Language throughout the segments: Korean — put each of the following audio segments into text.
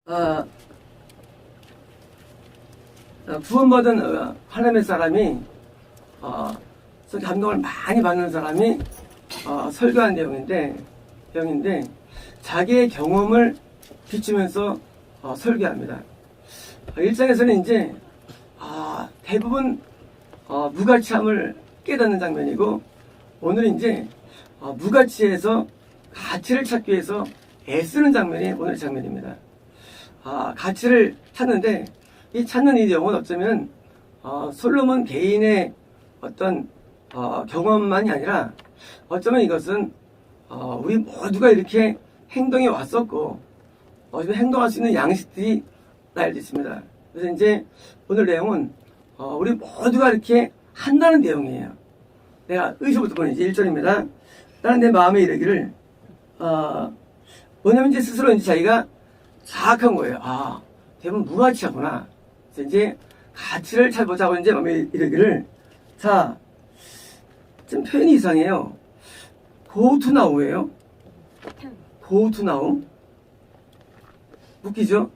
아, 구원받은 하나님의 사람이 감동을 많이 받는 사람이 설교한 내용인데 자기의 경험을 비추면서 설교합니다. 일장에서는 이제 대부분 무가치함을 깨닫는 장면이고, 오늘은 이제 무가치에서 가치를 찾기 위해서 애쓰는 장면이 오늘의 장면입니다. 가치를 찾는데, 이 찾는 이 내용은 어쩌면 솔로몬 개인의 어떤 경험만이 아니라, 어쩌면 이것은 우리 모두가 이렇게 행동해 왔었고, 어쩌면 행동할 수 있는 양식들이 나열되어 있습니다. 그래서 이제 오늘 내용은 우리 모두가 이렇게 한다는 내용이에요. 내가 의식부터 보는 이제 1절입니다. 나는 내 마음에 이르기를, 뭐냐면 이제 스스로 이제 자기가 자학한 거예요. 대부분 무가치하구나. 그래서 이제 가치를 찾보자고 이제 마음에 이르기를, 자, 좀 표현이 이상해요. go to now예요. go to now. 웃기죠?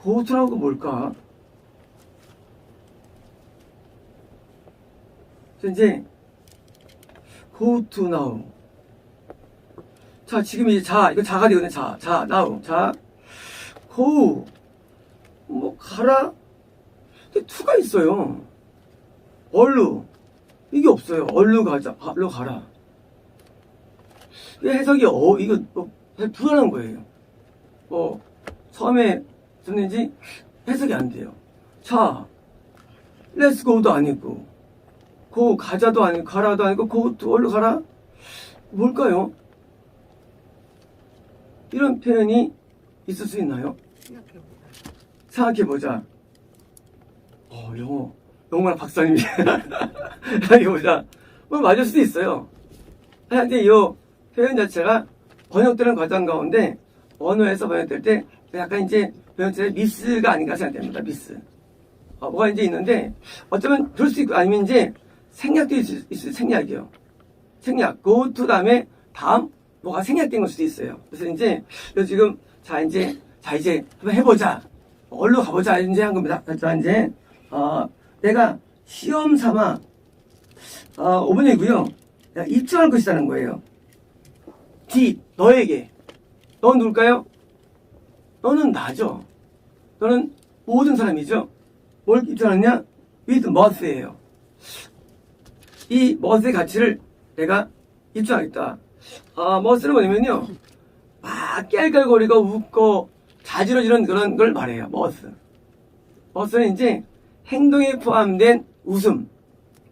go to now가 뭘까? 그래서 이제 go to now. 자, 지금 이제 이거 자가 되거든요. now. go. 뭐, 가라? 근데 to가 있어요. 얼루. 이게 없어요. 얼루 가라. 이 해석이, 이거, 불안한 거예요. 처음에 썼는지 해석이 안 돼요. 자, let's go도 아니고, go 가자도 아니고, 가라도 아니고, go to 얼루 가라? 뭘까요? 이런 표현이 있을 수 있나요? 생각해보자. 영어랑 박사님이. 생각해보자. 뭐 맞을 수도 있어요. 하여튼 이 표현 자체가 번역되는 과정 가운데 언어에서 번역될 때 약간 이제 번역될 때 미스가 아닌가 생각됩니다. 미스. 뭐가 이제 있는데, 어쩌면 그럴 수 있고, 아니면 이제 생략도 있어요. 생략이요. 생략. go to 다음에 다음 뭐가 생략된 걸 수도 있어요. 그래서 이제 지금 이제 한번 해보자. 얼른 가보자. 이제 한 겁니다. 자, 이제 내가 시험 삼아 5번이고요. 내가 입증할 것이라는 거예요. D, 너에게. 넌 누굴까요? 너는 나죠. 너는 모든 사람이죠. 뭘 입증하느냐? with must예요. 이 must의 가치를 내가 입증하겠다. must는 뭐냐면요, 막 깔깔거리고 웃고 자지러지는 그런 걸 말해요. must는 이제 행동에 포함된 웃음.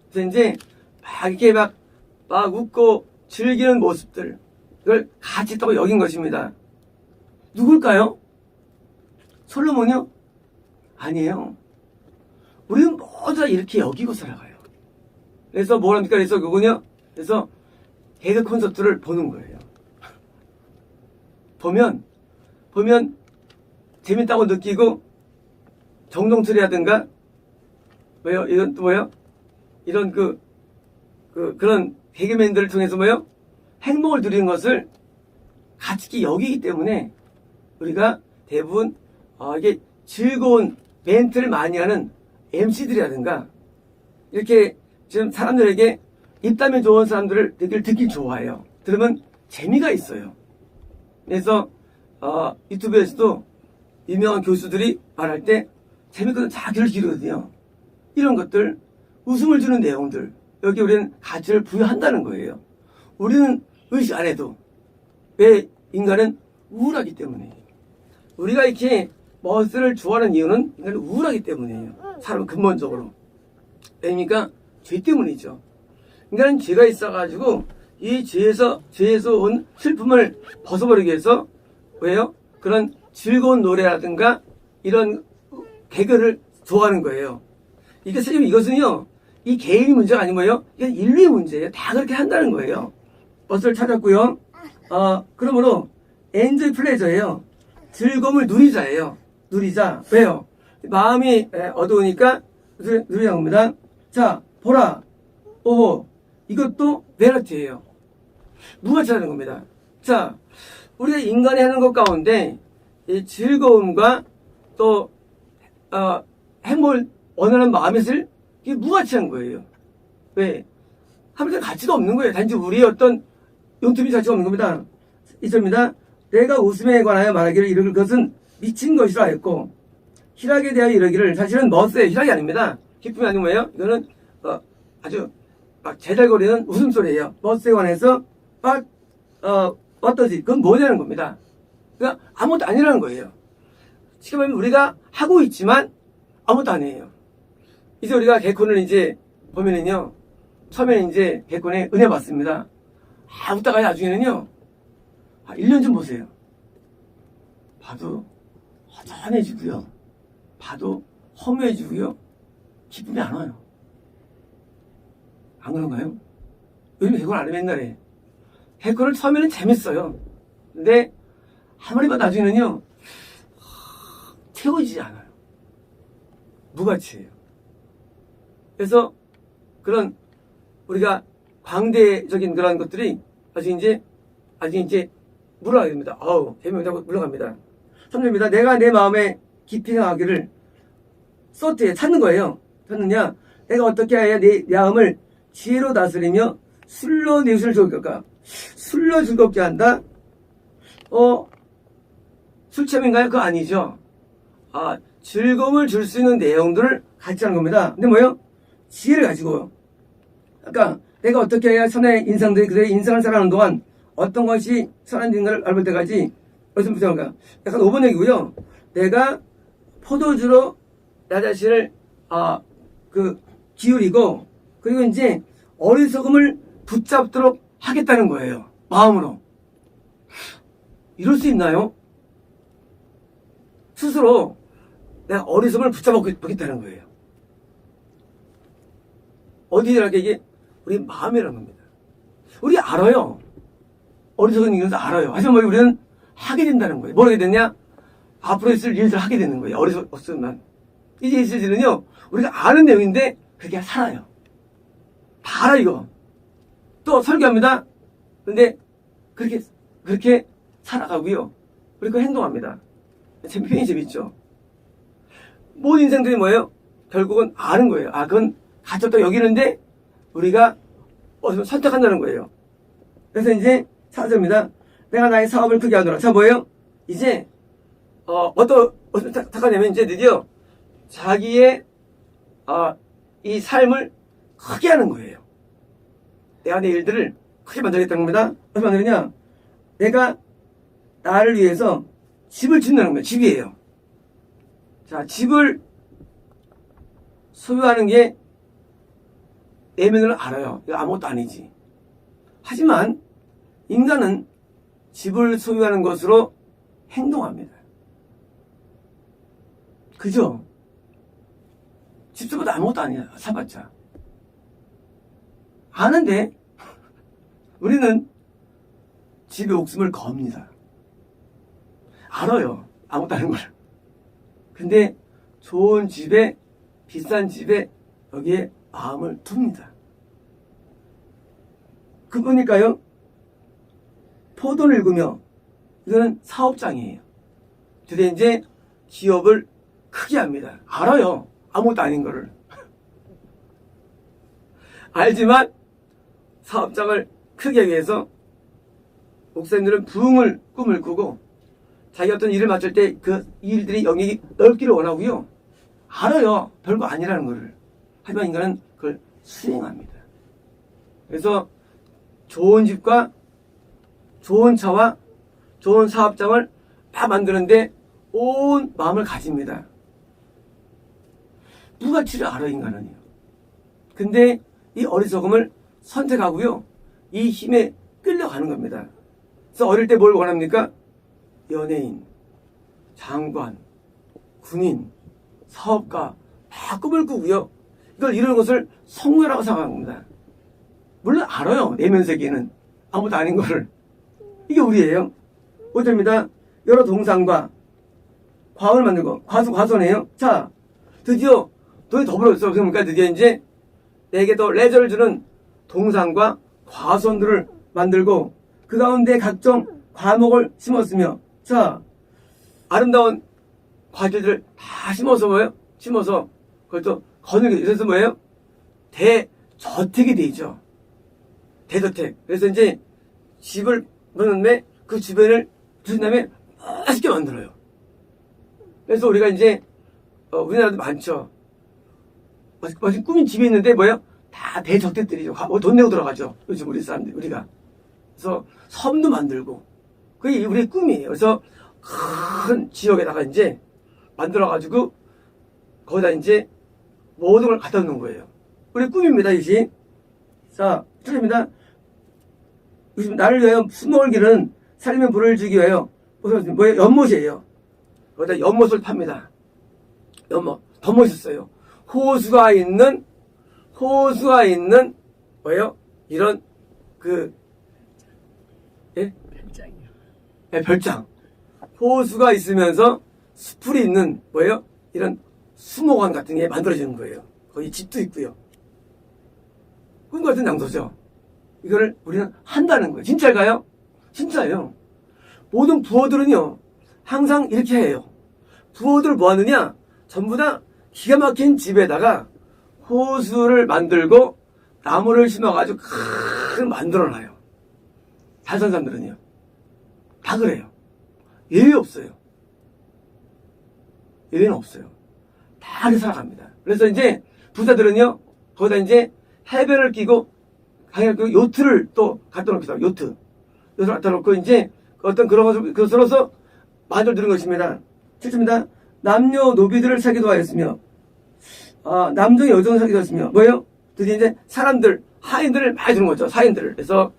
그래서 이제 막 이렇게 막 웃고 즐기는 모습들, 그걸 같이 또 여긴 것입니다. 누굴까요? 솔로몬이요? 아니에요. 우리는 모두 다 이렇게 여기고 살아가요. 그래서 뭘 합니까? 그래서 개그 콘서트를 보는 거예요. 보면 재밌다고 느끼고 정동철이라든가, 왜요? 이건 또 뭐예요? 이런 그런 개그맨들을 통해서 뭐예요? 행복을 누리는 것을 같이 여기기 때문에 우리가 대부분 이게 즐거운 멘트를 많이 하는 MC들이라든가, 이렇게 지금 사람들에게 입담이 좋은 사람들을 듣기 좋아해요. 들으면 재미가 있어요. 그래서 유튜브에서도 유명한 교수들이 말할 때 재밌거든 자기를 기르거든요. 이런 것들, 웃음을 주는 내용들, 여기 우리는 가치를 부여한다는 거예요. 우리는 의식 안 해도. 왜? 인간은 우울하기 때문이에요. 우리가 이렇게 멋을 좋아하는 이유는 인간은 우울하기 때문이에요. 사람은 근본적으로. 왜입니까? 죄 때문이죠. 인간은 죄가 있어가지고 이 죄에서 온 슬픔을 벗어버리기 위해서, 왜요? 그런 즐거운 노래라든가 이런 개그를 좋아하는 거예요. 이것은요, 이 개인의 문제가 아닌 거예요. 이건 인류의 문제예요. 다 그렇게 한다는 거예요. 멋을 찾았고요. 그러므로 enjoy pleasure예요. 즐거움을 누리자예요. 누리자. 왜요? 마음이 어두우니까 누리자는 겁니다. 자, 보라. 오호. 이것도 메리트예요. 누가 찾는 겁니다. 자, 우리가 인간이 하는 것 가운데 이 즐거움과 또 행복을 원하는 마음을 이게 무가치한 거예요. 왜? 하면서 가치가 없는 거예요. 단지 우리의 어떤 용품이 가치가 없는 겁니다. 이절입니다. 내가 웃음에 관하여 말하기를 이를 것은 미친 것이라 했고 희락에 대하여 이러기를 사실은 멋스예요. 희락이 아닙니다. 기쁨이 아니고 뭐예요? 이거는 아주 막 제잘거리는 웃음소리예요. 멋스에 관해서 어떠지? 그건 뭐냐는 겁니다. 그러니까 아무것도 아니라는 거예요. 지금 보면 우리가 하고 있지만 아무것도 아니에요. 이제 우리가 개콘을 이제 보면은요, 처음에는 이제 개콘에 은혜 받습니다. 웃다가 나중에는요, 1년 좀 보세요. 봐도 허전해지고요. 봐도 허무해지고요. 기쁨이 안 와요. 안 그런가요? 요즘 개콘 안 해요, 옛날에. 개콘을 처음에는 재밌어요. 근데 아무리 봐도 나중에는요, 채워지지 않아요. 무가치예요. 그래서 그런 우리가 광대적인 그런 것들이 나중에 이제 물러가게 됩니다. 재미없다고 물러갑니다. 3절입니다. 내가 내 마음에 깊이 생각하기를 소트에 찾는 거예요. 찾느냐? 내가 어떻게 해야 내 마음을 지혜로 다스리며 술로 내 것을 즐겁까? 술로 즐겁게 한다? 술 취함인가요? 그거 아니죠. 즐거움을 줄 수 있는 내용들을 같이 하는 겁니다. 근데 뭐요? 지혜를 가지고요. 그러니까 내가 어떻게 해야 선의 인상들이 그들의 인상을 살아가는 동안 어떤 것이 선한 인간을 알볼 때까지 무슨 부정할까? 약간 5번 얘기고요. 내가 포도주로 나 자신을 기울이고 그리고 이제 어리석음을 붙잡도록 하겠다는 거예요. 마음으로. 이럴 수 있나요? 스스로 내가 어리석음을 붙잡아보겠다는 거예요. 어디라게 이게 우리 마음이라는 겁니다. 우리 알아요. 어리석은 이것을 알아요. 하지만 우리는 하게 된다는 거예요. 뭘 하게 됐냐? 앞으로 있을 일들을 하게 되는 거예요. 어리석으면. 이제 있을 일은요, 우리가 아는 내용인데 그렇게 살아요. 다 알아, 이거. 또 설교합니다. 근데 그렇게 살아가고요. 그리고 행동합니다. 표현이 재밌죠? 모든 인생들이 뭐예요? 결국은 아는 거예요. 그건 가졌다 여기는데 우리가 선택한다는 거예요. 그래서 이제 4절입니다. 내가 나의 사업을 크게 하노라. 자, 뭐예요? 이제 어떤 tak하냐면 이제 드디어 자기의 이 삶을 크게 하는 거예요. 내가 내 일들을 크게 만들겠다는 겁니다. 어떻게 만드느냐? 내가 나를 위해서 집을 짓는다는 거예요. 집이에요. 자, 집을 소유하는 게 내면으로 알아요. 이거 아무것도 아니지. 하지만 인간은 집을 소유하는 것으로 행동합니다. 그죠? 집보다 아무것도 아니야. 사봤자. 아는데 우리는 집에 목숨을 겁니다. 알아요. 아무것도 아닌 걸. 근데 좋은 집에, 비싼 집에 여기에 마음을 둡니다. 그러니까요, 포도를 읽으며, 이거는 사업장이에요. 근데 이제 기업을 크게 합니다. 알아요. 아무것도 아닌 거를. 알지만 사업장을 크게 하기 위해서 목사님들은 부흥을 꿈을 꾸고 자기 어떤 일을 맡을 때 그 일들이 영역이 넓기를 원하고요. 알아요. 별거 아니라는 거를. 하지만 인간은 그걸 수행합니다. 그래서 좋은 집과 좋은 차와 좋은 사업장을 다 만드는데 온 마음을 가집니다. 무가치를 알아, 인간은요. 근데 이 어리석음을 선택하고요. 이 힘에 끌려가는 겁니다. 그래서 어릴 때 뭘 원합니까? 연예인, 장관, 군인, 사업가 다 꿈을 꾸고요. 이걸 이루는 것을 성공이라고 생각합니다. 물론 알아요. 내면 세계는 아무도 아닌 거를. 이게 우리예요. 5절입니다. 여러 동상과 과을 만들고 과손해요. 자, 드디어 돈이 더 벌어졌어. 그러니까 드디어 이제 내게 더 레저를 주는 동상과 과손들을 만들고 그 가운데 각종 과목을 심었으며, 자, 아름다운 과일들을 다 심어서 뭐예요? 심어서 그걸 또 거느리게. 그래서 뭐예요? 대저택이 되죠. 대저택. 그래서 이제 집을 보는데 그 주변을 주신 다음에 맛있게 만들어요. 그래서 우리가 이제 우리나라도 많죠. 멋진 꾸민 집이 있는데 뭐예요? 다 대저택들이죠. 돈 내고 들어가죠. 요즘 우리 사람들 우리가. 그래서 섬도 만들고 그게 우리의 꿈이에요. 그래서 큰 지역에다가 이제 만들어가지고 거기다 이제 모든 걸 갖다 놓는 거예요. 우리 꿈입니다, 이것이. 자, 첫째입니다. 요즘 나를 위하여 수목을 기르는 살면 불을 주기 위하여 뭐예요? 연못이에요. 거기다 연못을 팝니다. 연못. 더 멋있어요. 호수가 있는 뭐예요? 이런 예? 별장이요. 네, 별장. 호수가 있으면서 수풀이 있는 뭐예요? 이런 수목원 같은 게 만들어지는 거예요. 거기 집도 있고요. 꿈 같은 장소죠. 이거를 우리는 한다는 거예요. 진짜일까요? 진짜예요. 모든 부호들은요, 항상 이렇게 해요. 부호들 뭐 하느냐? 전부 다 기가 막힌 집에다가 호수를 만들고 나무를 심어가지고 큰 만들어놔요. 잘 사는 사람들은요. 다 그래요. 예외 없어요. 예외는 없어요. 다 그렇게 살아갑니다. 그래서 이제 부자들은요, 거기다 이제 해변을 끼고 요트를 또 갖다 놓기도 하고, 요트를 갖다 놓고 이제 어떤 그런 것으로서 만들어드는 것입니다. 실제입니다. 남녀 노비들을 사기도 하였으며, 남종 여종을 사기도 하였으며, 뭐예요? 드디어 이제 사람들, 하인들을 많이 두는 거죠. 하인들을. 그래서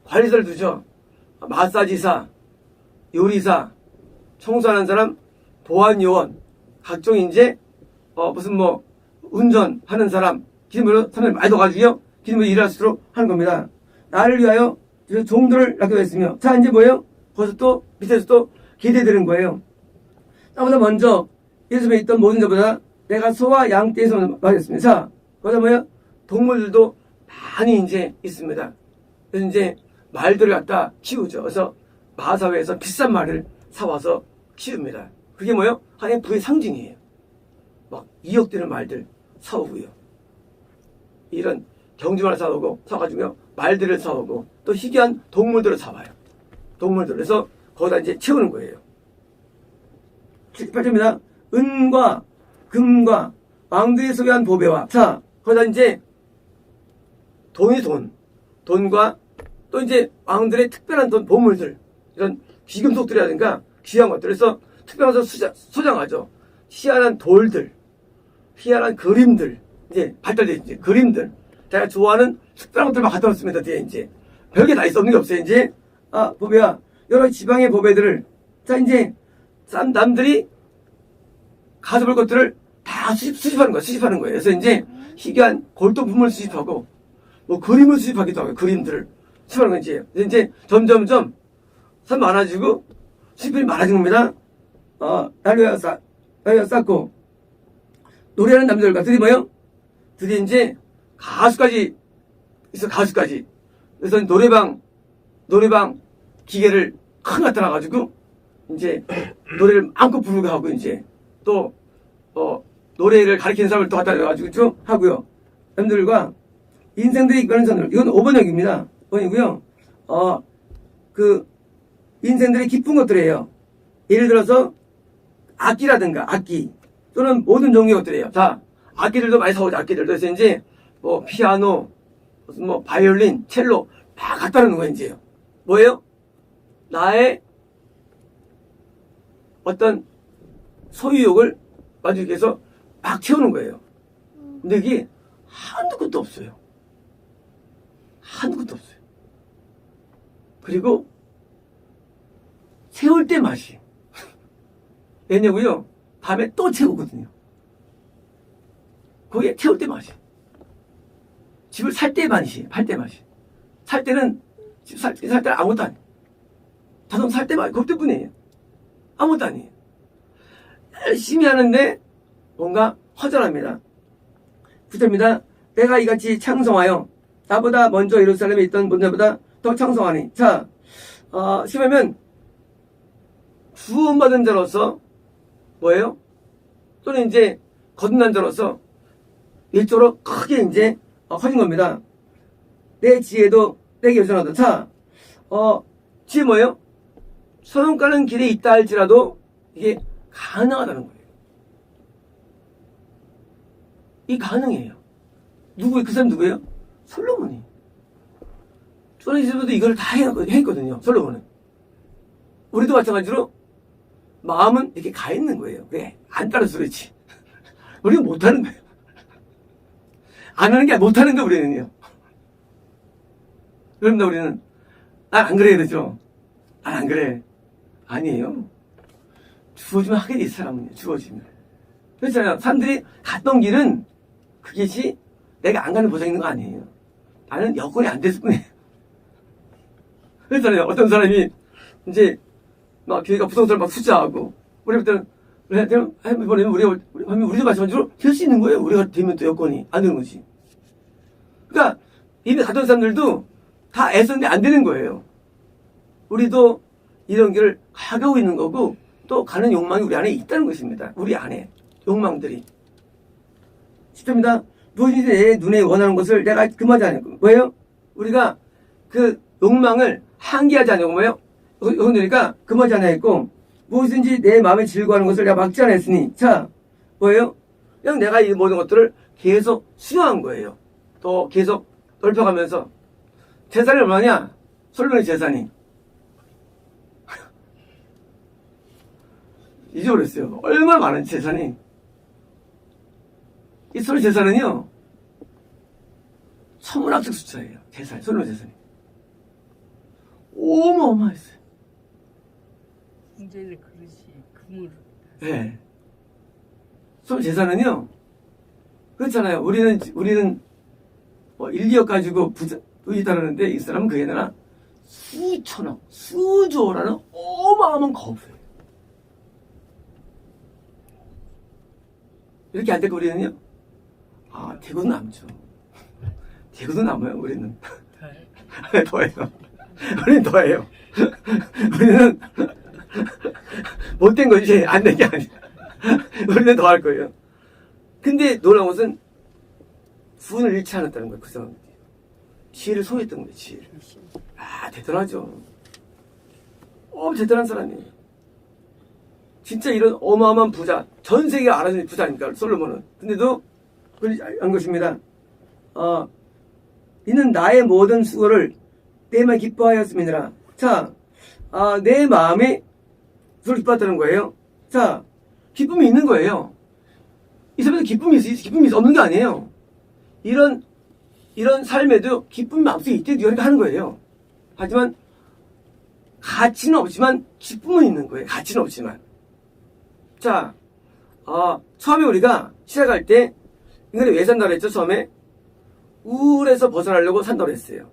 관리사를 두죠. 마사지사, 요리사, 청소하는 사람, 보안요원, 각종 이제 무슨 뭐 운전하는 사람, 기름으로 사람을 많이 둬가지고요, 기름으로 일할 수 있도록 하는 겁니다. 나를 위하여 종들을 낳기도 했으며, 자 이제 뭐예요? 거기서 또 밑에서 또 기대되는 거예요. 나보다 먼저 예수님에 있던 모든 자보다 내가 소와 양 떼에서 말했습니다. 자, 거기서 뭐예요? 동물들도 많이 이제 있습니다. 그래서 이제 말들을 갖다 키우죠. 그래서 마사회에서 비싼 말을 사와서 키웁니다. 그게 뭐예요? 하나의 부의 상징이에요. 막 2억 되는 말들 사오고요. 이런 경주말을 사가지고요. 말들을 사오고 또 희귀한 동물들을 사와요. 동물들. 그래서 거기다 이제 채우는 거예요. 78점입니다. 은과 금과 왕들이 소유한 보배와, 자, 거기다 이제 돈과 또 이제 왕들의 특별한 보물들, 이런 귀금속들이라든가 귀한 것들, 그래서 특별한 것을 소장하죠. 희한한 돌들, 희한한 그림들, 이제 발달된 이제 그림들, 제가 좋아하는 특별한 것들만 갖다 놓습니다. 뒤에 이제 별게 다 있어. 없는 게 없어요. 이제 보배와 여러 지방의 보배들을, 자 이제 남들이 가서 볼 것들을 다 수집하는 거예요. 그래서 이제 희귀한 골동품을 수집하고 뭐 그림을 수집하기도 하고, 그림들을 수집하는 건지. 이제 점점점 사람 많아지고 수집품이 많아진 겁니다. 날려 쌓고 노래하는 남자들과 드디어 뭐요? 드디어 이제 가수까지 있어. 가수까지. 그래서 노래방 기계를 큰 갖다 놔가지고 이제 노래를 마음껏 부르게 하고, 이제 또 노래를 가르치는 사람을 또 갖다 놔가지고 쭉 하고요. 남들과 인생들이 이끄는 선을, 이건 5번역입니다. 5번이고요. 인생들이 기쁜 것들이에요. 예를 들어서 악기라든가 악기 또는 모든 종류의 것들이에요. 자, 악기들도 많이 사오죠. 악기들도. 그래서 이제 뭐 피아노, 무슨 뭐 바이올린, 첼로 다 갖다 놓는 거예요. 이제 뭐예요? 나의 어떤 소유욕을 만들기 위해서 막 채우는 거예요. 근데 이게 한두 끝도 없어요. 한두 끝도 없어요. 그리고 채울 때 맛이 왜냐고요? 밤에 또 채우거든요. 거기에 채울 때 맛이. 집을 살 때 맛이, 팔 때 맛이. 살 때는 집 살 때는 아무것도 아니에요. 자동차 살 때 맛이 그것 때문이에요. 아무것도 아니에요. 열심히 하는데 뭔가 허전합니다. 9절입니다. 내가 이같이 창성하여 나보다 먼저 예루살렘에 있던 분들보다 더 창성하니. 자, 심하면 구원받은 자로서 뭐예요? 또는 이제 거듭난 자로서 일조로 크게 이제 커진 겁니다. 내 지혜도 내게 여전하다. 자, 지혜 뭐예요? 소용 가는 길에 있다 할지라도 이게 가능하다는 거예요. 이 가능해요. 그 사람 누구예요? 솔로몬이. 솔로몬도 이걸 다 했거든요. 솔로몬은. 우리도 마찬가지로 마음은 이렇게 가 있는 거예요. 그래, 안 따라서 그렇지. 우리는 못하는 거예요. 안 하는 게 아니라 못하는 거예요, 우리는요. 그런데 우리는, 안 그래야 되죠. 안 그래. 아니에요. 주어지면 하게 돼, 이 사람은요. 주어지면. 그렇잖아요. 사람들이 갔던 길은 그 길이 내가 안 가는 보장이 있는 거 아니에요. 나는 여건이 안 됐을 뿐이에요. 그렇잖아요. 어떤 사람이 이제 막 교회가 부동산을 막 투자하고 우리부터는 이번에는 우리도 마찬가지로 될 수 있는 거예요. 우리가 되면 또 여건이 안 되는 거지. 그러니까 이미 가던 사람들도 다 애썼는데 안 되는 거예요. 우리도 이런 길을 가고 있는 거고 또 가는 욕망이 우리 안에 있다는 것입니다. 우리 안에 욕망들이. 10초입니다. 무엇이든지 내 눈에 원하는 것을 내가 금하지 않고 뭐예요? 우리가 그 욕망을 한계하지 않고 뭐예요? 그러니까 금하지 않았고 무엇이든지 내 마음에 즐거워하는 것을 내가 막지 않았으니 자 뭐예요? 그냥 내가 이 모든 것들을 계속 수용한 거예요. 또 계속 넓혀가면서 재산이 얼마냐? 솔로몬의 재산이 잊어버렸어요. 얼마나 많은 재산이. 이 솔로몬 재산은요 천문학적 숫자예요. 재산, 솔로몬 재산이 어마어마했어요. 이제는 그릇이 금으로. 네. 솔로몬 재산은요 그렇잖아요. 우리는 1, 2억 가지고 부이다라는데 이 사람은 그게 아니라 수천억, 수조라는 어마어마한 거부예요. 이렇게 안 되고 우리는요 대구도 남죠. 대구도 남아요. 우리는 더해요. 우리는 더해요. 우리는 못된 거지 안 된 게 아니야. 우리는 더 할 거예요. 근데 놀라운 것은 구원을 잃지 않았다는 거예요. 그 사람들이 지혜를 소유했던 거예요. 지혜를. 대단하죠. 대단한 사람이에요. 진짜 이런 어마어마한 부자, 전 세계가 알아주는 부자니까 솔로몬은. 근데도 그러지 않은 것입니다. 이는 나의 모든 수고를 내 마음에 기뻐하였음이니라. 자, 내 마음에 그걸 기뻐했다는 거예요. 자, 기쁨이 있는 거예요. 이 사람도 기쁨이 없는 게 아니에요. 이런 삶에도 기쁨이 마음속에 있대 그러니까 하는 거예요. 하지만 가치는 없지만 기쁨은 있는 거예요. 가치는 없지만. 자, 처음에 우리가 시작할 때 인간이 왜 산다고 했죠? 처음에 우울에서 벗어나려고 산다고 했어요.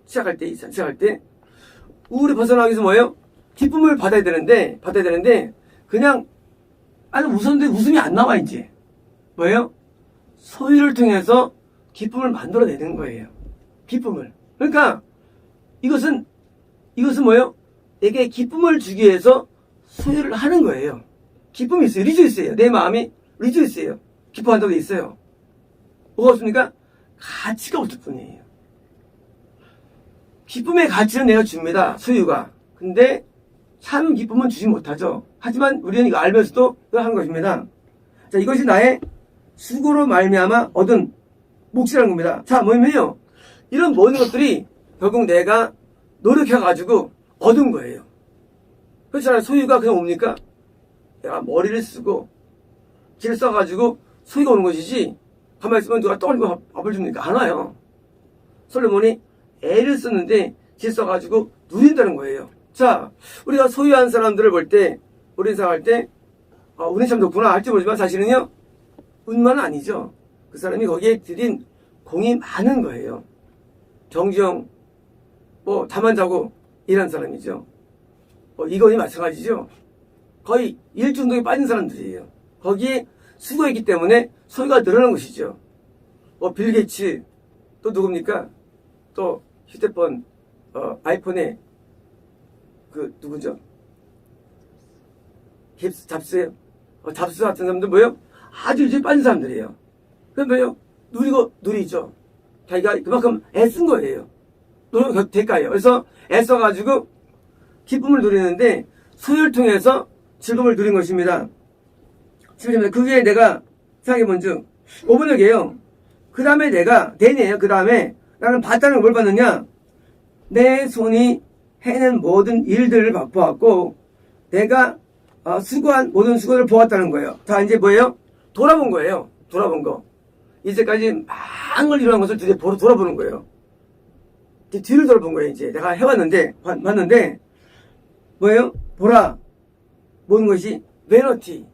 시작할 때 우울에 벗어나기 위해서 뭐예요? 기쁨을 받아야 되는데 그냥 웃었는데 웃음이 안 나와 이제. 뭐예요? 소유를 통해서 기쁨을 만들어내는 거예요. 기쁨을. 그러니까 이것은 뭐예요? 내게 기쁨을 주기 위해서 소유를 하는 거예요. 기쁨이 있어요. 리조이스예요. 내 마음이 리조이스예요. 기뻐한다고 돼 있어요. 뭐가 없습니까? 가치가 없을 뿐이에요. 기쁨의 가치는 내가 줍니다. 소유가. 근데 참 기쁨은 주지 못하죠. 하지만 우리는 이거 알면서도 그걸 하는 것입니다. 자, 이것이 나의 수고로 말미암아 얻은 몫이라는 겁니다. 자, 뭐냐면요. 이런 모든 것들이 결국 내가 노력해가지고 얻은 거예요. 그렇잖아요. 소유가 그냥 옵니까? 내가 머리를 쓰고 길을 써가지고 소유가 오는 것이지 가만히 있으면 누가 떠올리고 밥을 줍니까? 안 와요. 솔로몬이 애를 썼는데 길 써가지고 누린다는 거예요. 자, 우리가 소유한 사람들을 볼 때 우리 생각할 때 운이 참 좋구나 할지 모르지만 사실은요 운만은 아니죠. 그 사람이 거기에 들인 공이 많은 거예요. 정지영 잠 안 자고 일한 사람이죠. 이건이 마찬가지죠. 거의 일중독에 빠진 사람들이에요. 거기에 수고했기 때문에 소유가 늘어난 것이죠. 빌 게이츠 또 누굽니까? 또 휴대폰 아이폰에 그 누구죠? 잡수예요. 잡수 같은 사람들 뭐예요? 아주 일찍 빠진 사람들이에요. 그럼 뭐예요? 누리죠. 자기가 그만큼 애쓴 거예요. 노력 대가예요. 그래서 애써가지고 기쁨을 누리는데 소유를 통해서 즐거움을 누린 것입니다. 그게 내가 생각해본 중 5번 여기에요. 그 다음에 내가 대니에요. 그 다음에 나는 봤다는 걸 뭘 봤느냐? 내 손이 해낸 모든 일들을 보았고 내가 수고한 모든 수고를 보았다는 거예요. 다 이제 뭐예요? 돌아본 거예요. 돌아본 거. 이제까지 많은 걸 이루는 것을 드디어 돌아보는 거예요. 이제 뒤를 돌아본 거예요. 이제 내가 해왔는데 봤는데 뭐예요? 보라 모든 것이 베너티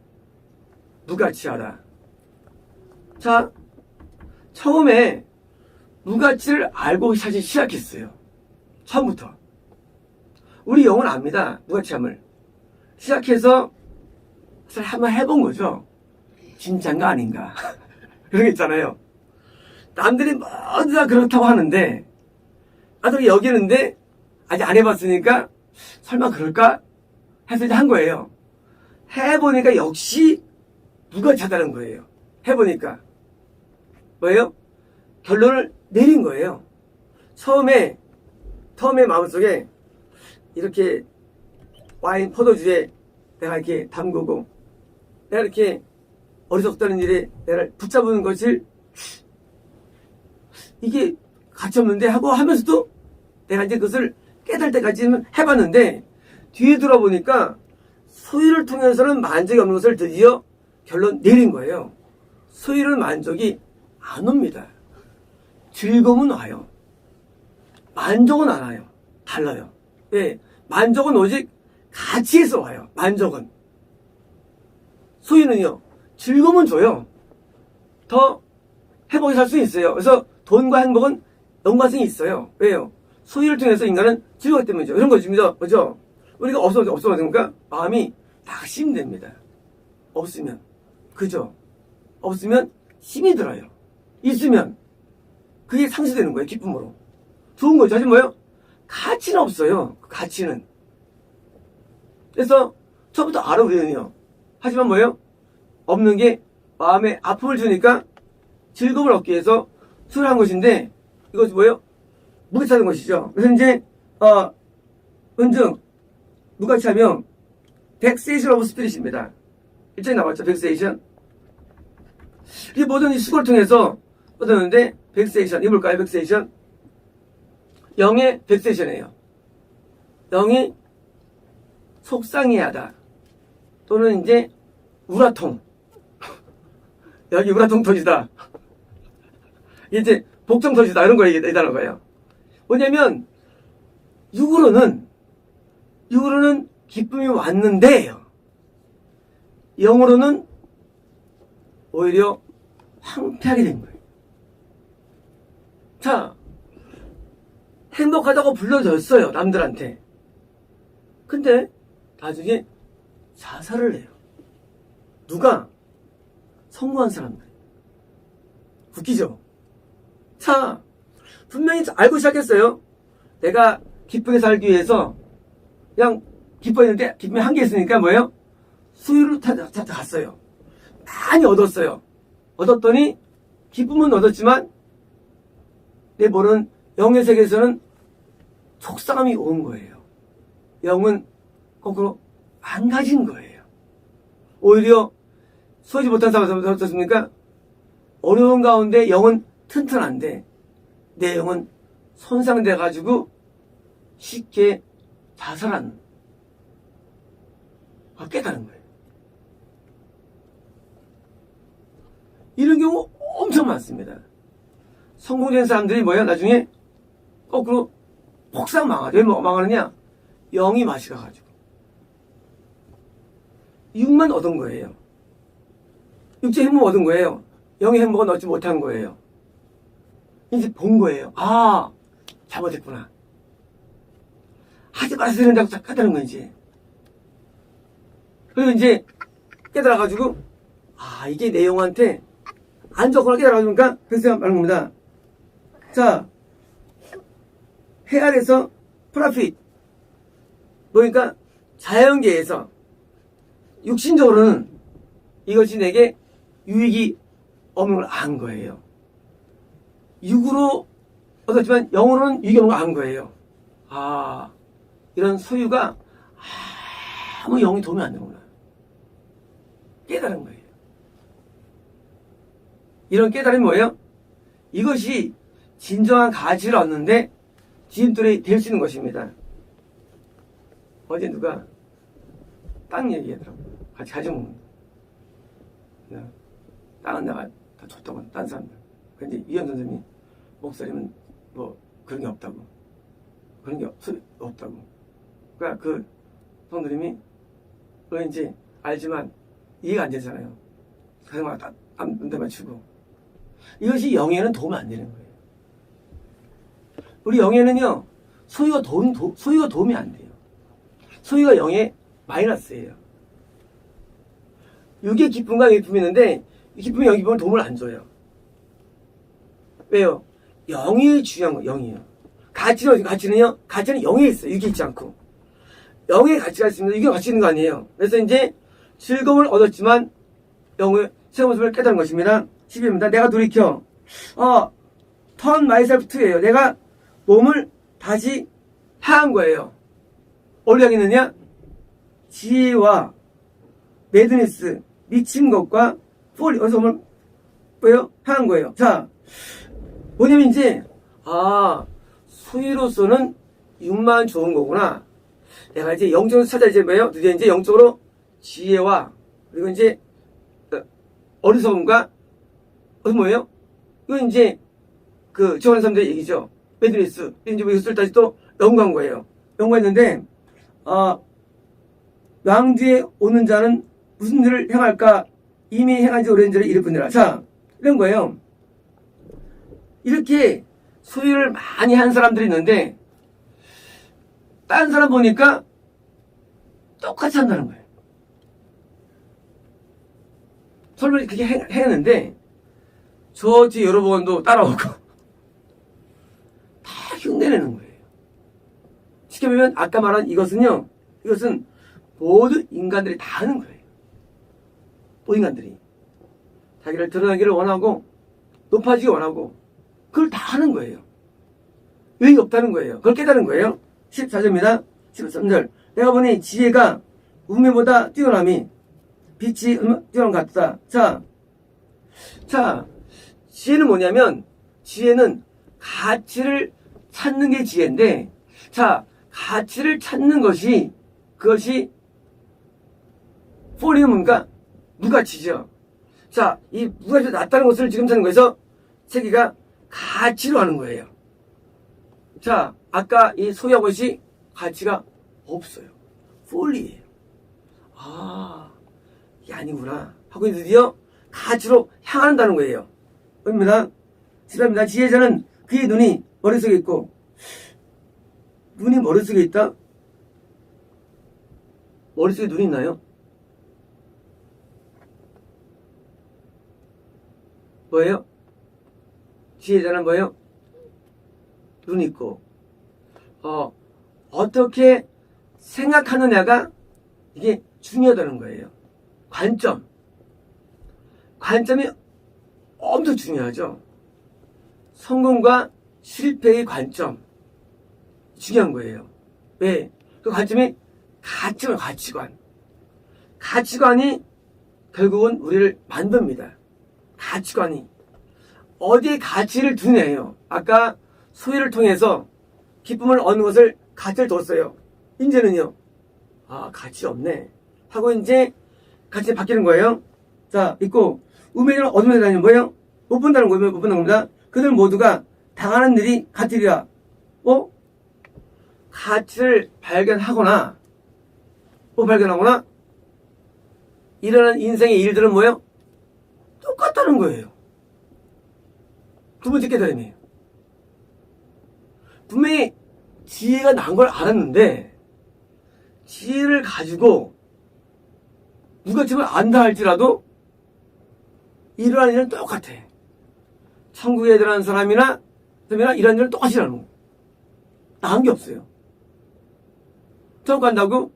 무가치하다. 자, 처음에 무가치를 알고 사실 시작했어요. 처음부터. 우리 영은 압니다. 무가치함을. 시작해서 사실 한번 해본 거죠. 진짠가 아닌가. 그런 게 있잖아요. 남들이 모두 다 그렇다고 하는데 나도 여기는데 아직 안 해봤으니까 설마 그럴까? 해서 이제 한 거예요. 해보니까 역시 무가치하다는 거예요. 해보니까. 뭐예요? 결론을 내린 거예요. 처음에 마음속에 이렇게 와인 포도주에 내가 이렇게 담그고 내가 이렇게 어리석다는 일에 내가 붙잡은 것을 이게 가치없는데 하고 하면서도 내가 이제 그것을 깨달을 때까지는 해봤는데 뒤에 돌아보니까 소유를 통해서는 만족이 없는 것을 드디어 결론 내린 거예요. 소유는 만족이 안 옵니다. 즐거움은 와요. 만족은 안 와요. 달라요. 예, 만족은 오직 가치에서 와요. 만족은. 소유는요. 즐거움은 줘요. 더 행복히 살 수 있어요. 그래서 돈과 행복은 연관성이 있어요. 왜요? 소유를 통해서 인간은 즐거웠기 때문이죠. 이런 거죠. 그죠? 우리가 없어가지니까 마음이 낙심됩니다. 없으면. 그죠? 없으면 힘이 들어요. 있으면 그게 상쇄되는 거예요. 기쁨으로. 좋은 거죠. 하지만 뭐예요? 가치는 없어요. 가치는. 그래서 처음부터 알아 우리는요. 하지만 뭐예요? 없는 게 마음에 아픔을 주니까 즐거움을 얻기 위해서 수술한 것인데 이것이 뭐예요? 무가치하는 것이죠. 그래서 이제 은증 무가치하면 vexation of spirit입니다. 일장에 나왔죠. vexation. 이 모든 이 수고를 통해서 얻었는데 vexation 이 뭘까요? vexation 영의 vexation이에요. 영이 속상해하다 또는 이제 우라통 여기 우라통 터지다 이제 복통 터지다 이런 거 얘기하는 거예요. 뭐냐면 육으로는 기쁨이 왔는데요. 영으로는 오히려 황폐하게 된 거예요. 자, 행복하다고 불러줬어요. 남들한테. 근데 나중에 자살을 해요. 누가? 성공한 사람들. 웃기죠? 자, 분명히 알고 시작했어요. 내가 기쁘게 살기 위해서 그냥 기뻐했는데 기쁨이 한계 있으니까 뭐예요? 수유를 갔어요. 많이 얻었어요. 얻었더니 기쁨은 얻었지만 내 모르는 영의 세계에서는 속상함이 온 거예요. 영은 거꾸로 망가진 거예요. 오히려 소유지 못한 사람은 어떻습니까? 어려운 가운데 영은 튼튼한데 내 영은 손상돼가지고 쉽게 자살하는 깨달은 거예요. 이런 경우 엄청 많습니다. 성공된 사람들이 뭐예요? 나중에 거꾸로 폭삭 망하죠. 왜 망하느냐? 영이 맛이 가가지고. 육만 얻은 거예요. 육체 행복 얻은 거예요. 영의 행복은 얻지 못한 거예요. 이제 본 거예요. 아, 잘못했구나. 하지 말아야 된다고 깨달은 거지. 그리고 이제 깨달아가지고, 아, 이게 내 영한테 안 좋구나 깨달아가지고, 그래서 말하는 겁니다. 자, 해 아래서 프라핏. 그러니까 자연계에서 육신적으로는 이것이 내게 유익이 없는 걸 안 거예요. 육으로 얻었지만 영으로는 유익이 없는 걸 안 거예요. 아, 이런 소유가 아무 영이 도움이 안 되는구나. 깨달은 거예요. 이런 깨달음이 뭐예요? 이것이 진정한 가치를 얻는데 디딤돌이 될 수 있는 것입니다. 어제 누가 땅 얘기하더라고요. 같이 가져먹는 거. 땅은 내가 다 줬다고, 딴 사람들. 근데 이현 선생님이 목사님은 뭐 그런 게 없다고. 그런 게 없다고. 그러니까 그 성도님이 그런지 알지만 이해가 안 되잖아요. 그래서 눈대 맞추고. 이것이 영에는 도움이 안 되는 거예요. 우리 영에는요, 소유가 도움이 안 돼요. 소유가 영의 마이너스예요. 육의 기쁨과 영의 기쁨이 있는데, 이 기쁨이 영의 기쁨을 도움을 안 줘요. 왜요? 영이 중요한 거예요, 영이요. 가치는요, 가치는 영에 있어요. 육에 있지 않고. 영의 가치가 있습니다. 육의 가치 있는 거 아니에요. 그래서 이제 즐거움을 얻었지만, 영의 새 모습을 깨달은 것입니다. 10입니다. 내가 돌이켜, turn myself to예요. 내가 몸을 다시 향한 거예요. 어디로 향했느냐? 지혜와 매드니스, 미친 것과 폴리, 어디서 몸을 뭐예요? 향한 거예요. 자, 뭐냐면 이제, 소유로서는 6만 좋은 거구나. 내가 이제 영적으로 찾아 이제 뭐예요? 드디어 이제 영적으로 지혜와, 그리고 이제, 어리석음과, 뭐예요? 이건 이제, 지원하는 사람들의 얘기죠. 매드니스. 이제 뭐 이것을 다시 또 연구한 거예요. 연구했는데, 왕뒤에 오는 자는 무슨 일을 행할까? 이미 행한 지 오랜 전에 이를 뿐이라. 자, 이런 거예요. 이렇게 소유를 많이 한 사람들이 있는데, 딴 사람 보니까 똑같이 한다는 거예요. 설마 그렇게 했는데, 저 뒤에 여러 번도 따라오고, 다 흉내내는 거예요. 쉽게 보면, 아까 말한 이것은 모두 인간들이 다 하는 거예요. 모든 인간들이. 자기를 드러나기를 원하고, 높아지기 원하고, 그걸 다 하는 거예요. 의의가 없다는 거예요. 그걸 깨달은 거예요. 14절입니다. 13절. 내가 보니 지혜가 우매보다 뛰어남이 빛이 뛰어난 것 같다. 자, 지혜는 뭐냐면, 지혜는 가치를 찾는 게 지혜인데, 자, 가치를 찾는 것이, 그것이, 폴리는 뭔가, 무가치죠. 자, 이 무가치가 낮다는 것을 지금 찾는 거에서, 세계가 가치로 하는 거예요. 자, 아까 이 소유한 것이 가치가 없어요. 폴리예요. 이게 아니구나. 하고 드디어 가치로 향한다는 거예요. 입니다. 지랍니다. 지혜자는 그의 눈이 머릿속에 있고, 눈이 머릿속에 있다? 머릿속에 눈이 있나요? 뭐예요? 지혜자는 뭐예요? 눈이 있고, 어떻게 생각하느냐가 이게 중요하다는 거예요. 관점이 엄청 중요하죠. 성공과 실패의 관점. 중요한 거예요. 왜? 그 관점이 가치관. 가치관이 결국은 우리를 만듭니다. 가치관이. 어디에 가치를 두냐예요. 아까 소유를 통해서 기쁨을 얻는 것을 가치를 뒀어요. 이제는요. 가치 없네. 하고 이제 가치 바뀌는 거예요. 자, 있고, 우매자는 어둠에 다니는 뭐예요? 못 본다는 거예요. 못 본다는 겁니다. 그들 모두가 당하는 일이 같으리라. 가치를 발견하거나, 일어나는 인생의 일들은 뭐예요? 똑같다는 거예요. 두 번째 깨달음이에요. 분명히 지혜가 난 걸 알았는데, 지혜를 가지고 무가침을 안다 할지라도 일어나는 일은 똑같아. 천국에 들어가는 사람이나 이런 일은 똑같이 일어나는 거예요. 나은 게 없어요. 천국 간다고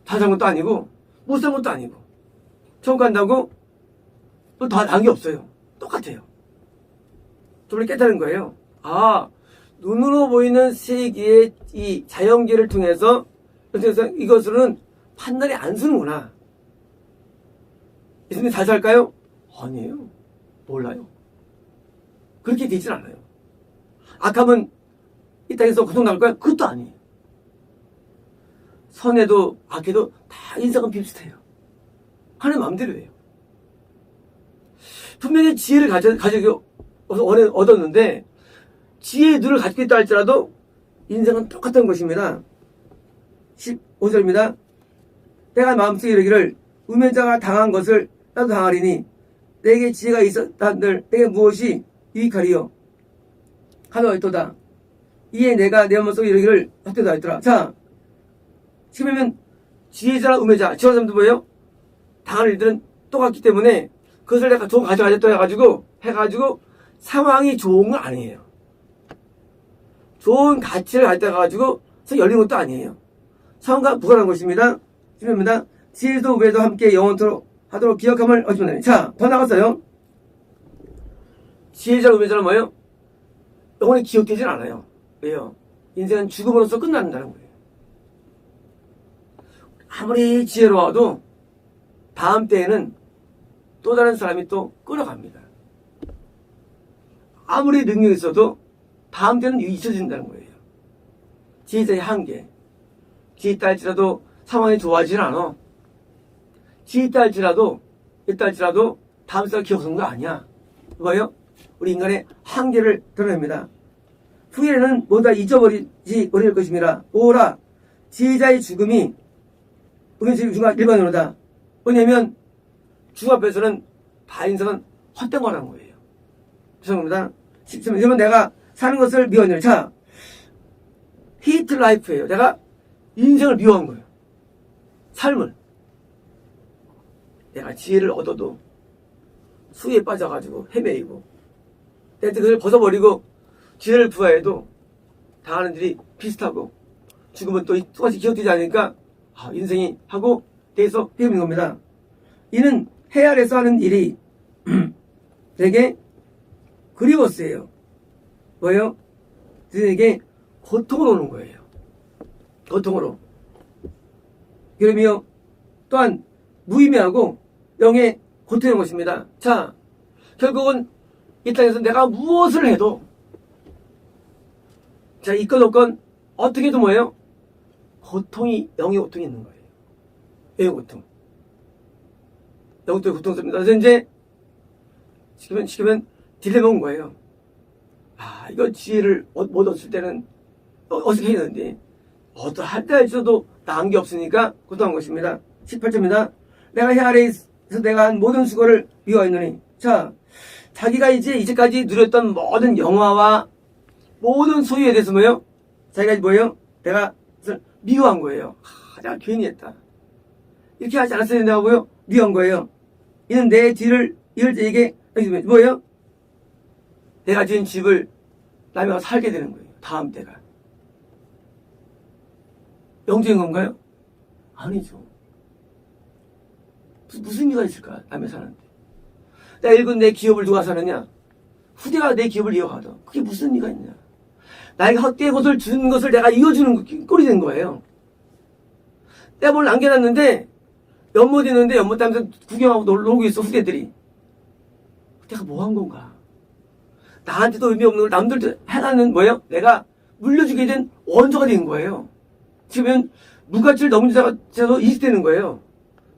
다 잘한 것도 아니고 못 산 것도 아니고. 천국 간다고 또 다 나은 게 없어요. 똑같아요. 저를 깨달은 거예요. 아, 눈으로 보이는 세계의 이 자연계를 통해서 그래서 이것으로는 판단이 안 서는구나. 예수님 잘 살까요? 아니에요. 몰라요. 그렇게 되진 않아요. 악하면 이 땅에서 고통당할까요? 그것도 아니에요. 선해도 악해도 다 인생은 비슷해요. 하나님 마음대로예요. 분명히 지혜를 가지고 얻었는데 지혜의 눈을 가지고 있다 할지라도 인생은 똑같은 것입니다. 15절입니다. 내가 마음속에 이르기를 우면자가 당한 것을 나도 당하리니 내게 지혜가 있었다들 내게 무엇이 유익하리요 하며 있도다. 이에 내가 내 마음속에 이르기를 헛되다 했더라. 자, 지금이면 지혜자나 우매자, 지혜자 사람도 뭐예요? 당할 일들은 똑같기 때문에 그것을 내가 좋은 가져가겠다 해가지고 상황이 좋은 건 아니에요. 좋은 가치를 가져가가지고 열린 것도 아니에요. 상황과 무관한 것입니다. 지금입니다. 지혜도 우매도 함께 영원토록 하도록 기억함을 얻으면 자, 더 나갔어요. 지혜자 우매자는 뭐예요? 영원히 기억되진 않아요. 왜요? 인생은 죽음으로써 끝난다는 거예요. 아무리 지혜로워도 다음 때에는 또 다른 사람이 또 끌어갑니다. 아무리 능력이 있어도 다음 때는 잊혀진다는 거예요. 지혜자의 한계. 지혜 있다 할지라도 상황이 좋아지진 않아. 지혜 있다 할지라도 다음 사람 기억하는 거 아니야. 뭐예요? 우리 인간의 한계를 드러냅니다. 후에는 모두 잊어버리지 버릴 것입니다. 오라 지혜자의 죽음이 우리 중간 일반으로다. 왜냐면 죽 앞에서는 다 인생은 헛된 거라는 거예요. 죄송합니다. 그러면 내가 사는 것을 미워하는 자, 히트 라이프예요. 내가 인생을 미워한 거예요. 삶을. 내가 지혜를 얻어도 수에 빠져가지고 헤매이고 내가 그걸 벗어버리고 지혜를 부여해도 당하는 일이 비슷하고 죽으면 또 똑같이 기억되지 않으니까 인생이 하고 대해서 헤매는 겁니다. 이는 해 아래서 하는 일이 되게 그리웠어요. 뭐예요? 그에게 고통을 오는 거예요. 고통으로. 그러며 또한 무의미하고 영의 고통인 것입니다. 자, 결국은 이 땅에서 내가 무엇을 해도 자, 있건 없건 어떻게도 뭐예요? 영의 고통이 있는 거예요. 영의 고통. 영의 고통스럽니다. 그래서 이제 시키면 딜레마 온 거예요. 이거 지혜를 못 얻을 때는 어떻게 해야 되는데 어떠할 때 할지라도 나은 게 없으니까 고통한 것입니다. 18절입니다. 내가 해 아래에서 내가 한 모든 수고를 미워했노니 자, 자기가 이제까지 누렸던 모든 영화와 모든 소유에 대해서 뭐예요? 자기가 뭐예요? 내가 미워한 거예요. 내가 괜히 했다. 이렇게 하지 않았어야 된다고요? 미워한 거예요. 이는 내 뒤를 이을 때에게 뭐예요? 내가 지은 집을 남이 와서 살게 되는 거예요. 다음 때가. 영적인 건가요? 아니죠. 무슨 의미가 있을까? 남이 사는데. 내가 읽은 내 기업을 누가 사느냐? 후대가 내 기업을 이어가도 그게 무슨 의미가 있냐? 나에게 헛되이 것을 준 것을 내가 이어주는 꼴이 된 거예요. 내가 뭘 남겨놨는데 연못 있는데 연못 따면서 구경하고 놀고 있어 후대들이. 내가 뭐 한 건가? 나한테도 의미 없는 걸 남들도 해놨는 뭐예요? 내가 물려주게 된 원조가 된 거예요. 지금 무가치를 넘은 자도 이식되는 거예요.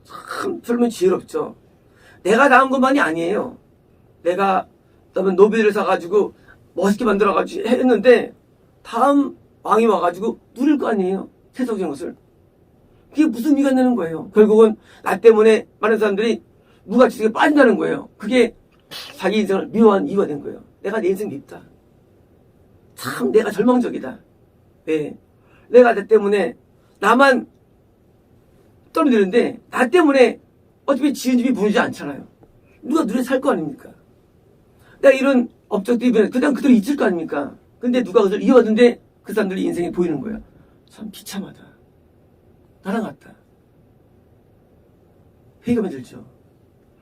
참 젊은 지혜롭죠. 내가 나은 것만이 아니에요. 내가 노벨을 사가지고 멋있게 만들어가지고 했는데 다음 왕이 와가지고 누릴 거 아니에요. 세속적인 것을. 그게 무슨 의미가 있는 거예요. 결국은 나 때문에 많은 사람들이 무가치 속에 빠진다는 거예요. 그게 자기 인생을 미워한 이유가 된 거예요. 내가 내 인생 밉다. 참 내가 절망적이다. 네. 내가 나 때문에 나만 떨어지는데 나 때문에 어차피 지은 집이 무너지지 않잖아요. 누가 눈에 살 거 아닙니까? 내가 이런 업적들이 그냥 그대로 있을 거 아닙니까? 근데 누가 그걸 이어왔는데 그 사람들이 인생이 보이는 거야. 참 비참하다. 나랑 같다. 회개하면 들죠.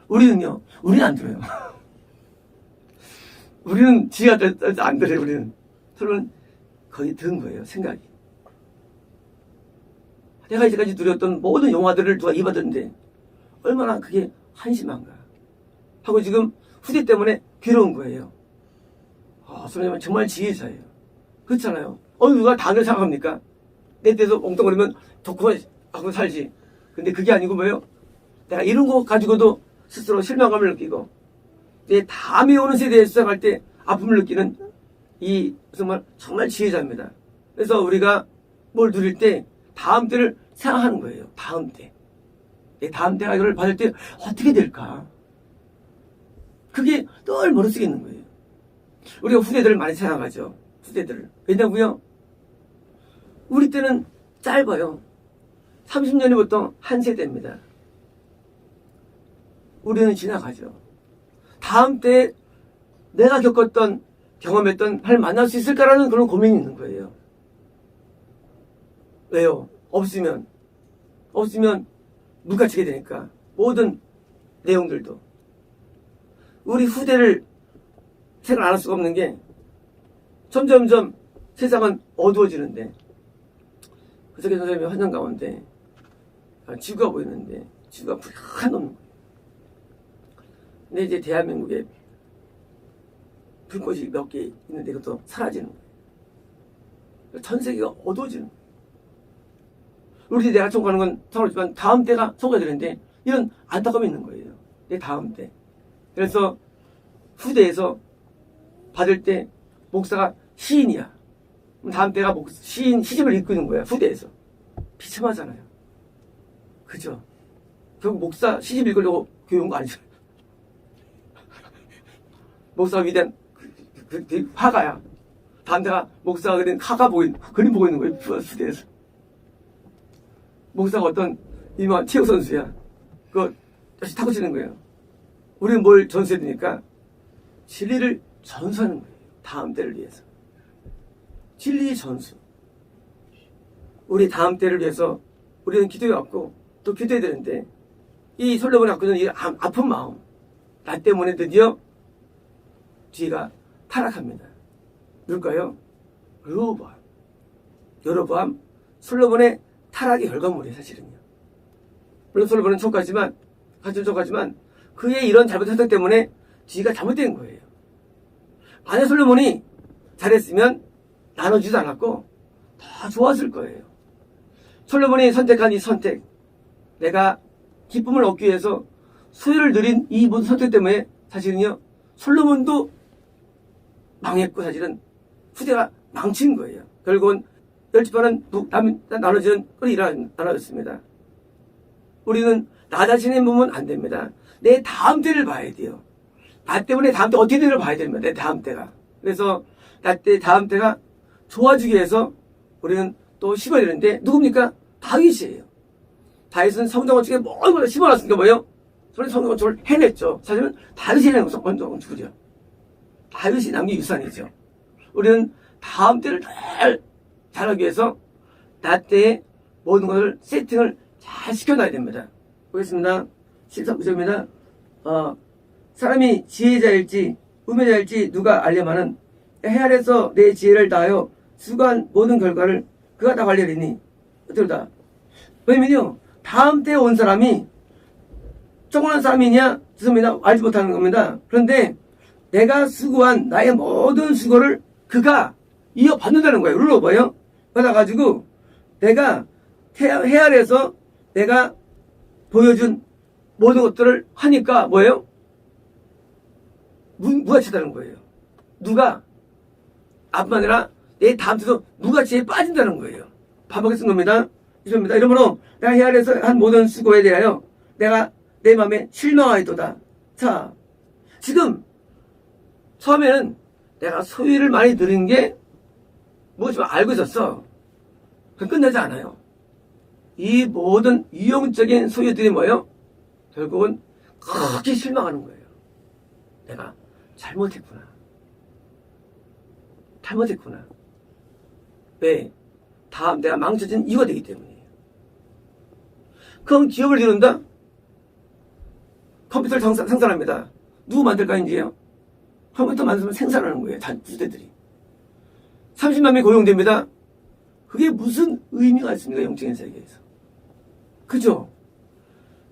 우리는요, 우리는 안 들어요. 우리는 지가 안 들어요, 우리는. 서로는 거의 든 거예요, 생각이. 내가 이제까지 누렸던 모든 영화들을 누가 입어봤는데, 얼마나 그게 한심한가. 하고 지금 후대 때문에 괴로운 거예요. 선생님은 정말 지혜자예요. 그렇잖아요. 누가 당을 생각합니까? 내 때도 엉뚱거리면 좋고 하고 살지. 근데 그게 아니고 뭐예요? 내가 이런 거 가지고도 스스로 실망감을 느끼고 내 다음에 오는 세대에 수상할 때 아픔을 느끼는 이 정말 지혜자입니다. 그래서 우리가 뭘 누릴 때 다음 때를 생각하는 거예요. 다음 때. 내 다음 때가 이걸 받을 때 어떻게 될까? 그게 늘 머릿속에 있는 거예요. 우리가 후대들을 많이 생각하죠. 후대들을. 왜냐고요? 우리 때는 짧아요. 30년이 보통 한 세대입니다. 우리는 지나가죠. 다음 때 내가 겪었던 경험했던 할 만날 수 있을까라는 그런 고민이 있는 거예요. 왜요? 없으면 물가치게 되니까 모든 내용들도 우리 후대를 생각 안 할 수가 없는 게 점점점 세상은 어두워지는데 그저께 선생님이 환상 가운데 지구가 보이는데 지구가 불한 없는 거예요. 근데 이제 대한민국에 불꽃이 몇 개 있는데 그것도 사라지는 거예요. 전 세계가 어두워지는 거예요. 우리 내가 청구하는 건 상관없지만 다음 때가 청구해야 되는데 이런 안타까움이 있는 거예요. 내 다음 때. 그래서 후대에서 받을 때 목사가 시인이야. 그럼 다음 때가 시집을 읽고 거야. 후대에서. 비참하잖아요. 그죠? 결국 목사 시집 읽으려고 교회 온 거 아니잖아요. 목사가 위대한 화가야. 다음 때가 목사가 그린 화가 그림 보고 있는 거예요. 후대에서. 목사가 어떤 유명한 체육 선수야. 그거 다시 타고 치는 거예요. 우리는 뭘 전수해야 되니까 진리를 전수하는 거예요. 다음 때를 위해서. 진리의 전수. 우리 다음 때를 위해서 우리는 기도해 왔고 또 기도해야 되는데 이 솔로몬이 갖고 있는 이 아픈 마음 나 때문에 드디어 뒤가 타락합니다. 누굴까요? 여로보암 솔로몬의 타락의 결과물이에요. 사실은요. 물론 솔로몬은 족하지만 그의 이런 잘못된 선택 때문에 뒤가 잘못된 거예요. 만약 솔로몬이 잘했으면 나눠주지도 않았고 더 좋았을 거예요. 솔로몬이 선택한 이 선택, 내가 기쁨을 얻기 위해서 소유를 누린 이 모든 선택 때문에 사실은요 솔로몬도 망했고 사실은 후대가 망친 거예요. 결국은 10지파는 나눠지는 꼴이 나눠졌습니다. 우리는 나 자신의 몸은 안 됩니다. 내 다음 때를 봐야 돼요. 나 때문에 다음 때 어떻게 되는지를 봐야 됩니다. 내 다음 때가. 그래서 다음 때가 좋아지기 위해서 우리는 또 심어야 되는데 누굽니까? 다윗이에요. 다윗은 성전건축에 뭘 심어놨으니까 뭐예요? 성전건축을 해냈죠. 사실은 다윗이 해낸 성전건축이죠. 다윗이 남긴 유산이죠. 우리는 다음 때를 잘하기 위해서 나 때의 모든 것을 세팅을 잘 시켜놔야 됩니다. 보겠습니다. 13구절입니다. 사람이 지혜자일지 우매자일지 누가 알려마는 해 아래서 내 지혜를 다하여 수고한 모든 결과를 그가 다 관리하리니 어떨다. 왜냐면요 다음 때에 온 사람이 조그만 사람이냐 죄송합니다 알지 못하는 겁니다. 그런데 내가 수고한 나의 모든 수고를 그가 이어받는다는 거예요. 룰로 뭐예요? 받아가지고 내가 해 아래서 내가 보여준 모든 것들을 하니까 뭐예요? 무가치다는 거예요. 누가 앞만 아니라 내 다음 때도 무가치에 빠진다는 거예요. 반복해 쓴 겁니다. 이겁니다. 이러므로 내가 해 아래서 한 모든 수고에 대하여 내가 내 마음에 실망하였도다. 자, 지금 처음에는 내가 소유를 많이 들은 게 무엇이면 알고 있었어. 그럼 끝나지 않아요. 이 모든 유용적인 소유들이 뭐예요? 결국은 크게 실망하는 거예요. 내가 잘못했구나. 왜? 다음 내가 망쳐진 이유가 되기 때문이에요. 그럼 기업을 이룬다? 컴퓨터를 생산합니다. 누구 만들까 이제요? 컴퓨터 만들면 생산하는 거예요. 부대들이. 30만 명이 고용됩니다. 그게 무슨 의미가 있습니까? 영적인 세계에서. 그죠?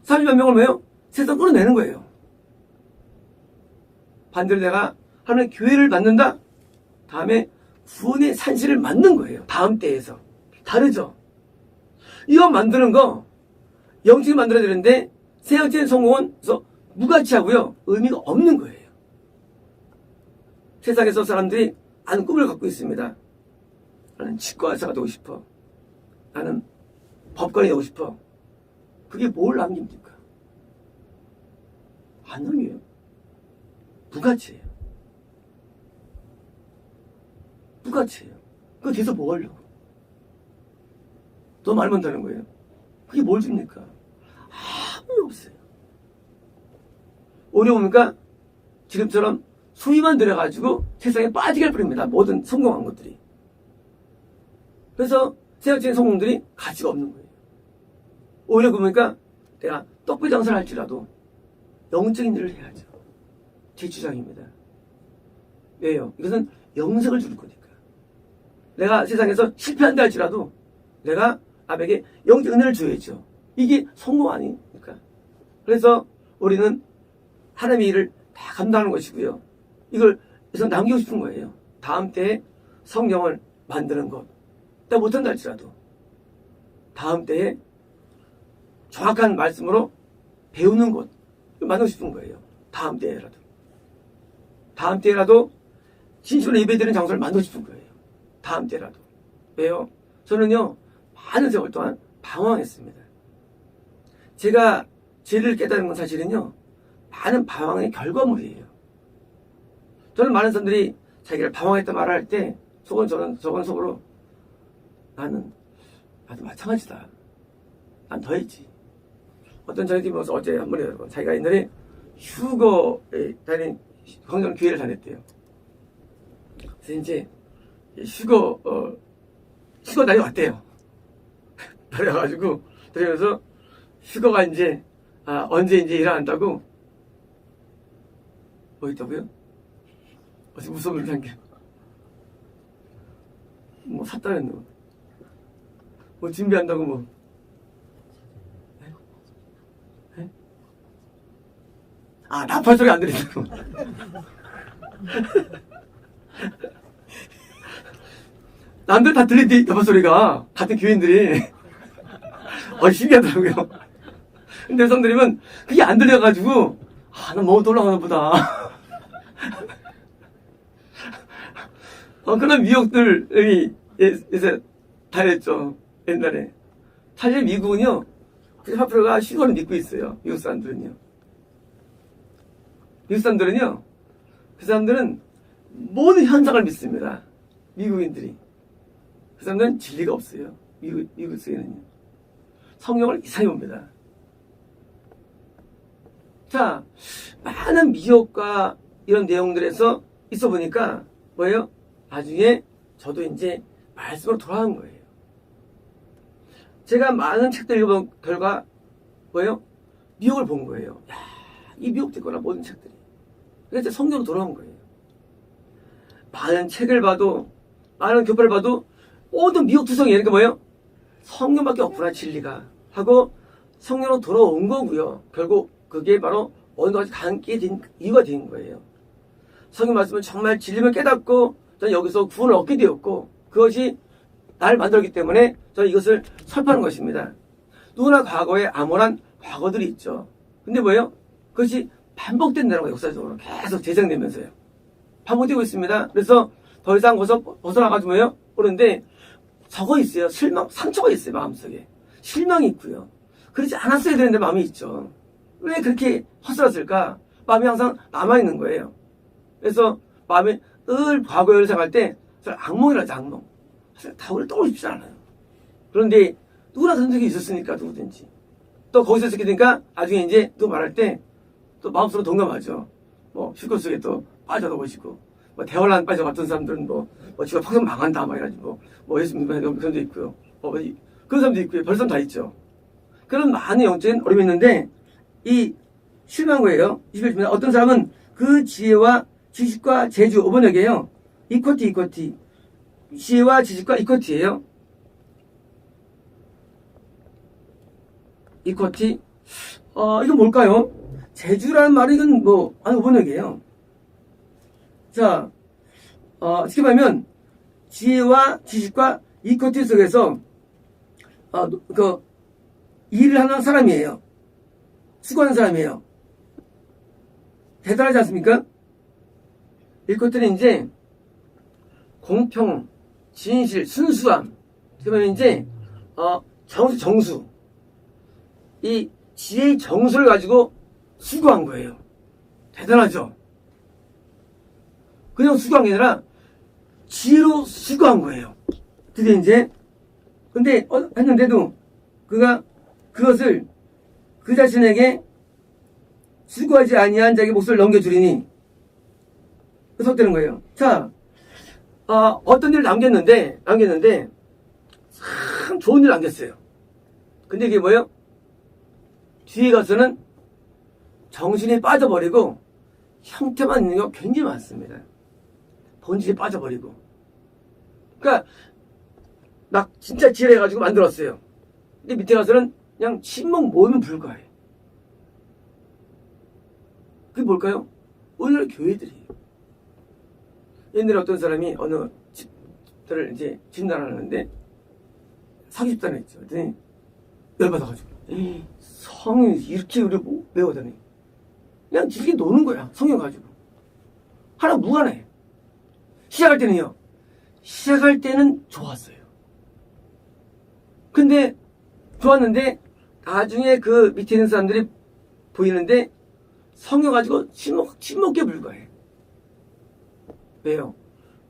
30만 명을 뭐예요? 세상 끌어내는 거예요. 반대로 내가 하나님의 교회를 만든다? 다음에 구원의 산실을 만든 거예요. 다음 때에서. 다르죠? 이거 만드는 거 영적인 만들어야 되는데 세상적인 성공은 그래서 무가치하고요. 의미가 없는 거예요. 세상에서 사람들이 아는 꿈을 갖고 있습니다. 나는 치과 의사가 되고 싶어. 나는 법관이 되고 싶어. 그게 뭘 남깁니까? 안 남겨요. 무가치예요. 무가치예요. 그거 뒤에서 뭐 하려고? 더 말면 되는 거예요. 그게 뭘 줍니까? 아무 없어요. 오히려 뭡니까? 지금처럼 수위만 들여가지고 세상에 빠지게 할 뿐입니다. 모든 성공한 것들이. 그래서 세상적인 성공들이 가치가 없는 거예요. 오히려 그러니까 내가 떡배 장사를 할지라도 영적인 일을 해야죠. 제 주장입니다. 왜요? 이것은 영생을 줄 거니까. 내가 세상에서 실패한다 할지라도 내가 남에게 영적 은혜를 줘야죠. 이게 성공 아닙니까? 그래서 우리는 하나님의 일을 다 감당하는 것이고요. 이걸 그래서 남기고 싶은 거예요. 다음 때에 성경을 만드는 것. 내가 못한다 할지라도 다음 때에 정확한 말씀으로 배우는 것 만들고 싶은 거예요. 다음 때라도. 다음 때라도 진실로 예배드리는 장소를 만들고 싶은 거예요. 다음 때라도. 왜요? 저는요. 많은 세월 동안 방황했습니다. 제가 죄를 깨달은 건 사실은요. 많은 방황의 결과물이에요. 저는 많은 사람들이 자기를 방황했다 말을 할 때 저건 속으로 나도 마찬가지다. 난 더 했지. 어떤 전에 모서 어제 한 번에 여러분 자기가 옛날에 휴거에 다닌 광장 교회를 다녔대요. 그래서 이제 휴거 날이 왔대요. 그래가지고 그러면서 휴거가 이제 언제 이제 일어난다고 뭐 있다고요? 어제 무서운 게 한 게 뭐 샀다는 뭐 준비한다고 뭐 네? 나팔 소리 안 들린다고. 남들 다 들린대, 나팔 소리가. 같은 교인들이. 신기하더라고요. 근데 여성들이면 그게 안 들려가지고, 나 너무 놀라가나 보다. 그런 미혹들이 이제 다 했죠. 옛날에. 사실 미국은요, 98%가 휴거를 믿고 있어요. 미국 사람들은요. 미국 사람들은요, 그 사람들은 모든 현상을 믿습니다. 미국인들이. 그 사람들은 진리가 없어요. 미국 속에는요. 성경을 이상히 봅니다. 자, 많은 미혹과 이런 내용들에서 있어 보니까 뭐예요? 나중에 저도 이제 말씀으로 돌아간 거예요. 제가 많은 책들 읽어본 결과 뭐예요? 미혹을 본 거예요. 이 미혹됐구나 모든 책들이. 그래서 성경으로 돌아온 거예요. 많은 책을 봐도 많은 교파를 봐도 모든 미혹투성이 그러니까 뭐예요? 성경밖에 없구나 진리가 하고 성경으로 돌아온 거고요. 결국 그게 바로 어느 가지 감게 된 이유가 된 거예요. 성경 말씀은 정말 진리를 깨닫고 저는 여기서 구원을 얻게 되었고 그것이 나를 만들었기 때문에 저는 이것을 설파하는 것입니다. 누구나 과거에 암울한 과거들이 있죠. 근데 뭐예요? 그것이 반복된다는 거예요. 역사적으로 계속 재생되면서요. 반복되고 있습니다. 그래서 더 이상 벗어나가지고 뭐예요? 그런데 적어 있어요. 상처가 있어요. 마음속에. 실망이 있고요. 그러지 않았어야 되는데 마음이 있죠. 왜 그렇게 허술했을까? 마음이 항상 남아있는 거예요. 그래서 마음이 늘 과거를 생각할 때 악몽이라죠. 악몽. 사실 다 우리를 떠올리고 싶지 않아요. 그런데 누구나 그런 적이 있었으니까 누구든지. 또 거기서 있었게 되니까 나중에 이제 또 말할 때 또 마음속으로 동감하죠. 뭐 휴거 속에 또 빠져도 보시고 뭐 대화란 빠져갔던 사람들은 지가 평생 망한다 막 이래가지고 예수님 그런 데 있고요. 그런 사람도 있고요. 벌써 다 있죠. 그런 많은 영적인 어려움이 있는데 이 실망한 거예요. 21절입니다. 어떤 사람은 그 지혜와 지식과 재주, 5번 여기에요. 이퀄티. 지혜와 지식과 이퀄티예요. 이퀄티. 이건 뭘까요? 재주라는 말은 이건 뭐, 5번 여기에요. 자, 쉽게 말하면, 지혜와 지식과 이퀄티 속에서, 일을 하는 사람이에요. 수고하는 사람이에요. 대단하지 않습니까? 이퀄티는 이제, 공평, 진실, 순수함. 그러면 이제, 정수. 이 지혜의 정수를 가지고 수고한 거예요. 대단하죠? 그냥 수고한 게 아니라, 지혜로 수고한 거예요. 드디어 이제, 근데, 했는데도, 그가 그것을 그 자신에게 수고하지 아니한 자에게 몫을 넘겨주리니, 그래서 거예요. 자, 어떤 일을 남겼는데, 참 좋은 일을 남겼어요. 근데 이게 뭐예요? 뒤에 가서는 정신이 빠져버리고, 형태만 있는 경우가 굉장히 많습니다. 본질이 빠져버리고. 그러니까, 막 진짜 지혜를 해가지고 만들었어요. 근데 밑에 가서는 그냥 침묵 모으면 불과해. 그게 뭘까요? 오늘날 교회들이에요. 옛날에 어떤 사람이 어느 집들을 이제 진단하는데 사기 집단을 했죠. 그랬더니 열받아가지고 성이 이렇게 우리 외우다니 그냥 지식이 노는 거야. 성경 가지고 하나 무관해. 시작할 때는 좋았어요. 근데 좋았는데 나중에 그 밑에 있는 사람들이 보이는데 성경 가지고 침묵에 불과해. 왜요?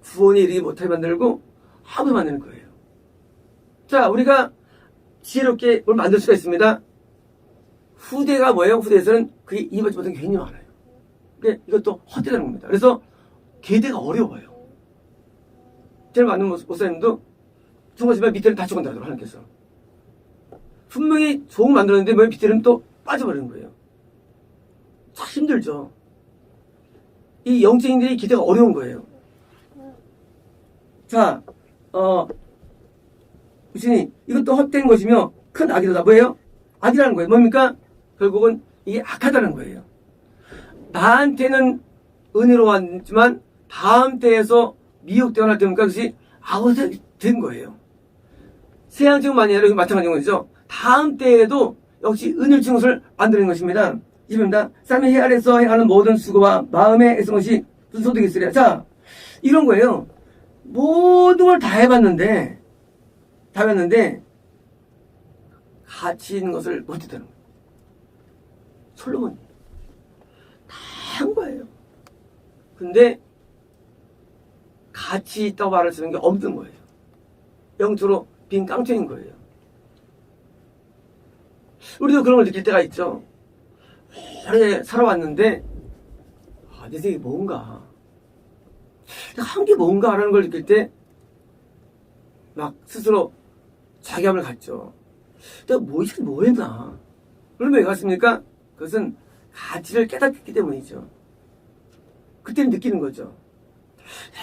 구원에 이르지 못하게 만들고 하고 만드는 거예요. 자, 우리가 지혜롭게 뭘 만들 수가 있습니다. 후대가 뭐예요? 후대에서는 그게 이해받지 못한 게 굉장히 많아요. 근데 이것도 헛되다는 겁니다. 그래서 계대가 어려워요. 제일 많은 목사님도 중간중간 밑에는 다 죽은다고 하나님께서. 분명히 좋은 거 만들었는데 왜 밑에는 또 빠져버리는 거예요. 참 힘들죠. 이 영적인들이 기대가 어려운 거예요. 자, 무신이 이것도 헛된 것이며 큰 악이다. 뭐예요? 악이라는 거예요. 뭡니까? 결국은 이게 악하다는 거예요. 나한테는 은혜로웠지만 다음 때에서 미혹되거나 되니까 그것이 악으로 된 거예요. 세상적 많이 아니라 마찬가지인 거죠. 다음 때에도 역시 은혜로운 것을 만드는 것입니다. 이십니다. 쌈의 해 아래서 행하는 모든 수고와 마음에 애쓴 것이 무슨 소득이 있으랴. 자, 이런 거예요. 모든 걸 다 해봤는데 가치 있는 것을 못 듣다는 거예요. 솔로몬이 다 한 거예요. 근데 가치 있다고 말할 수 있는 게 없는 거예요. 영적으로 빈 깡통인 거예요. 우리도 그런 걸 느낄 때가 있죠. 오래 살아왔는데 내 생이 뭔가 한 게 뭔가라는 걸 느낄 때 막 스스로 자괴감을 갖죠. 내가 뭐 했나? 그러면 왜 갔습니까? 그것은 가치를 깨닫기 때문이죠. 그때는 느끼는 거죠.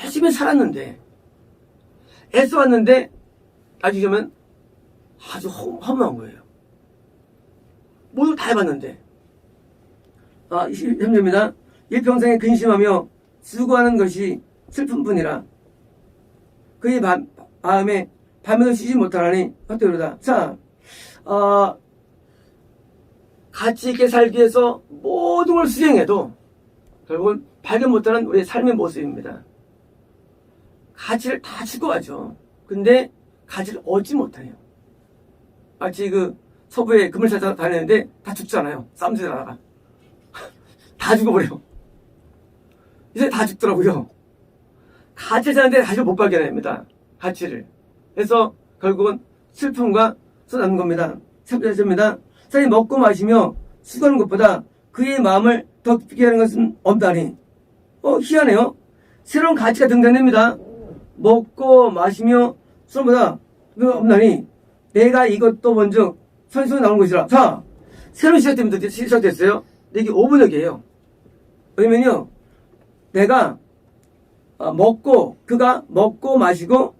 열심히 살았는데 애써왔는데 나중에 보면 아주 허무한 거예요. 모두 다 해봤는데 23절입니다. 일평생에 근심하며 수고하는 것이 슬픔뿐이라 그의 마음에 밤에도 쉬지 못하나니 헛되로다. 자, 가치 있게 살기 위해서 모든 걸 수행해도 결국은 발견 못하는 우리의 삶의 모습입니다. 가치를 다 추구하죠. 근데 가치를 얻지 못해요. 마치 그 서부에 금을 찾아 다니는데 다 죽잖아요. 쌈짓을 하다가. 다 죽어버려. 이제 다 죽더라고요. 가치를 찾는데 가치를 못 발견합니다. 가치를. 그래서 결국은 슬픔과 쏟아는 겁니다. 3절입니다. 사람이 먹고 마시며 수고하는 것보다 그의 마음을 더 깊게 하는 것은 없다니. 희한해요. 새로운 가치가 등장됩니다. 먹고 마시며 수고보다 없나니 내가 이것도 먼저 선수에 나오는 것이라. 자, 새로운 시작부터 시작됐어요. 근데 이게 5번역이에요. 왜냐면요, 내가 그가 먹고 마시고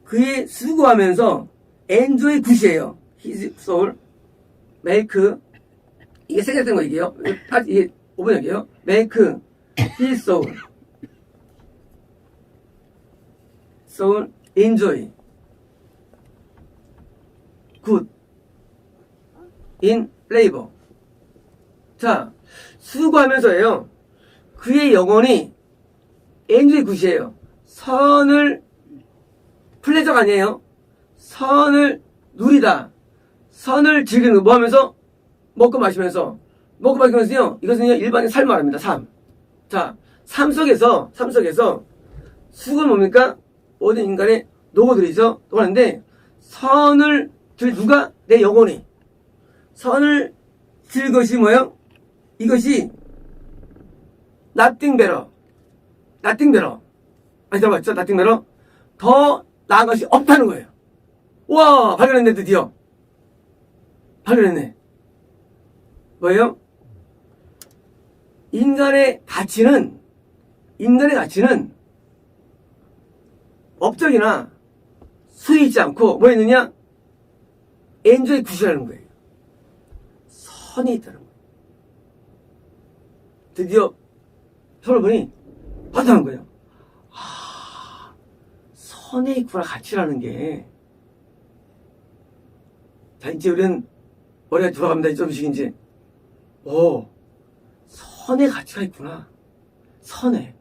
그의 수고하면서 enjoy 굿이에요. his soul make, 이게 생략된 거 이게요. 이게 5번역이에요. make his soul enjoy good in labor. 자, 수고하면서예요. 그의 영혼이 enjoy 굿이에요. 선을, 플레저가 아니에요. 선을 누리다. 선을 즐기는 거 뭐 하면서? 먹고 마시면서요. 이것은요, 일반의 삶 말합니다. 삶. 자, 삶 속에서 수고는 뭡니까? 모든 인간의 노고들이죠. 노고하는데, 누가? 내 영혼이. 선을 들 것이 뭐예요? 이것이 nothing better. 들어봤죠? nothing better. 더 나은 것이 없다는 거예요. 와, 발견했네, 드디어. 발견했네. 뭐예요? 인간의 가치는 업적이나 수에 있지 않고 뭐였느냐? 엔조의 굿이라는 거예요. 선이 있다는 거예요. 드디어 여러분이 판단한 거예요. 아, 선에 있구나, 가치라는 게. 자, 이제 우리는 머리가 돌아갑니다. 조금씩 이제. 선의 가치가 있구나. 선에.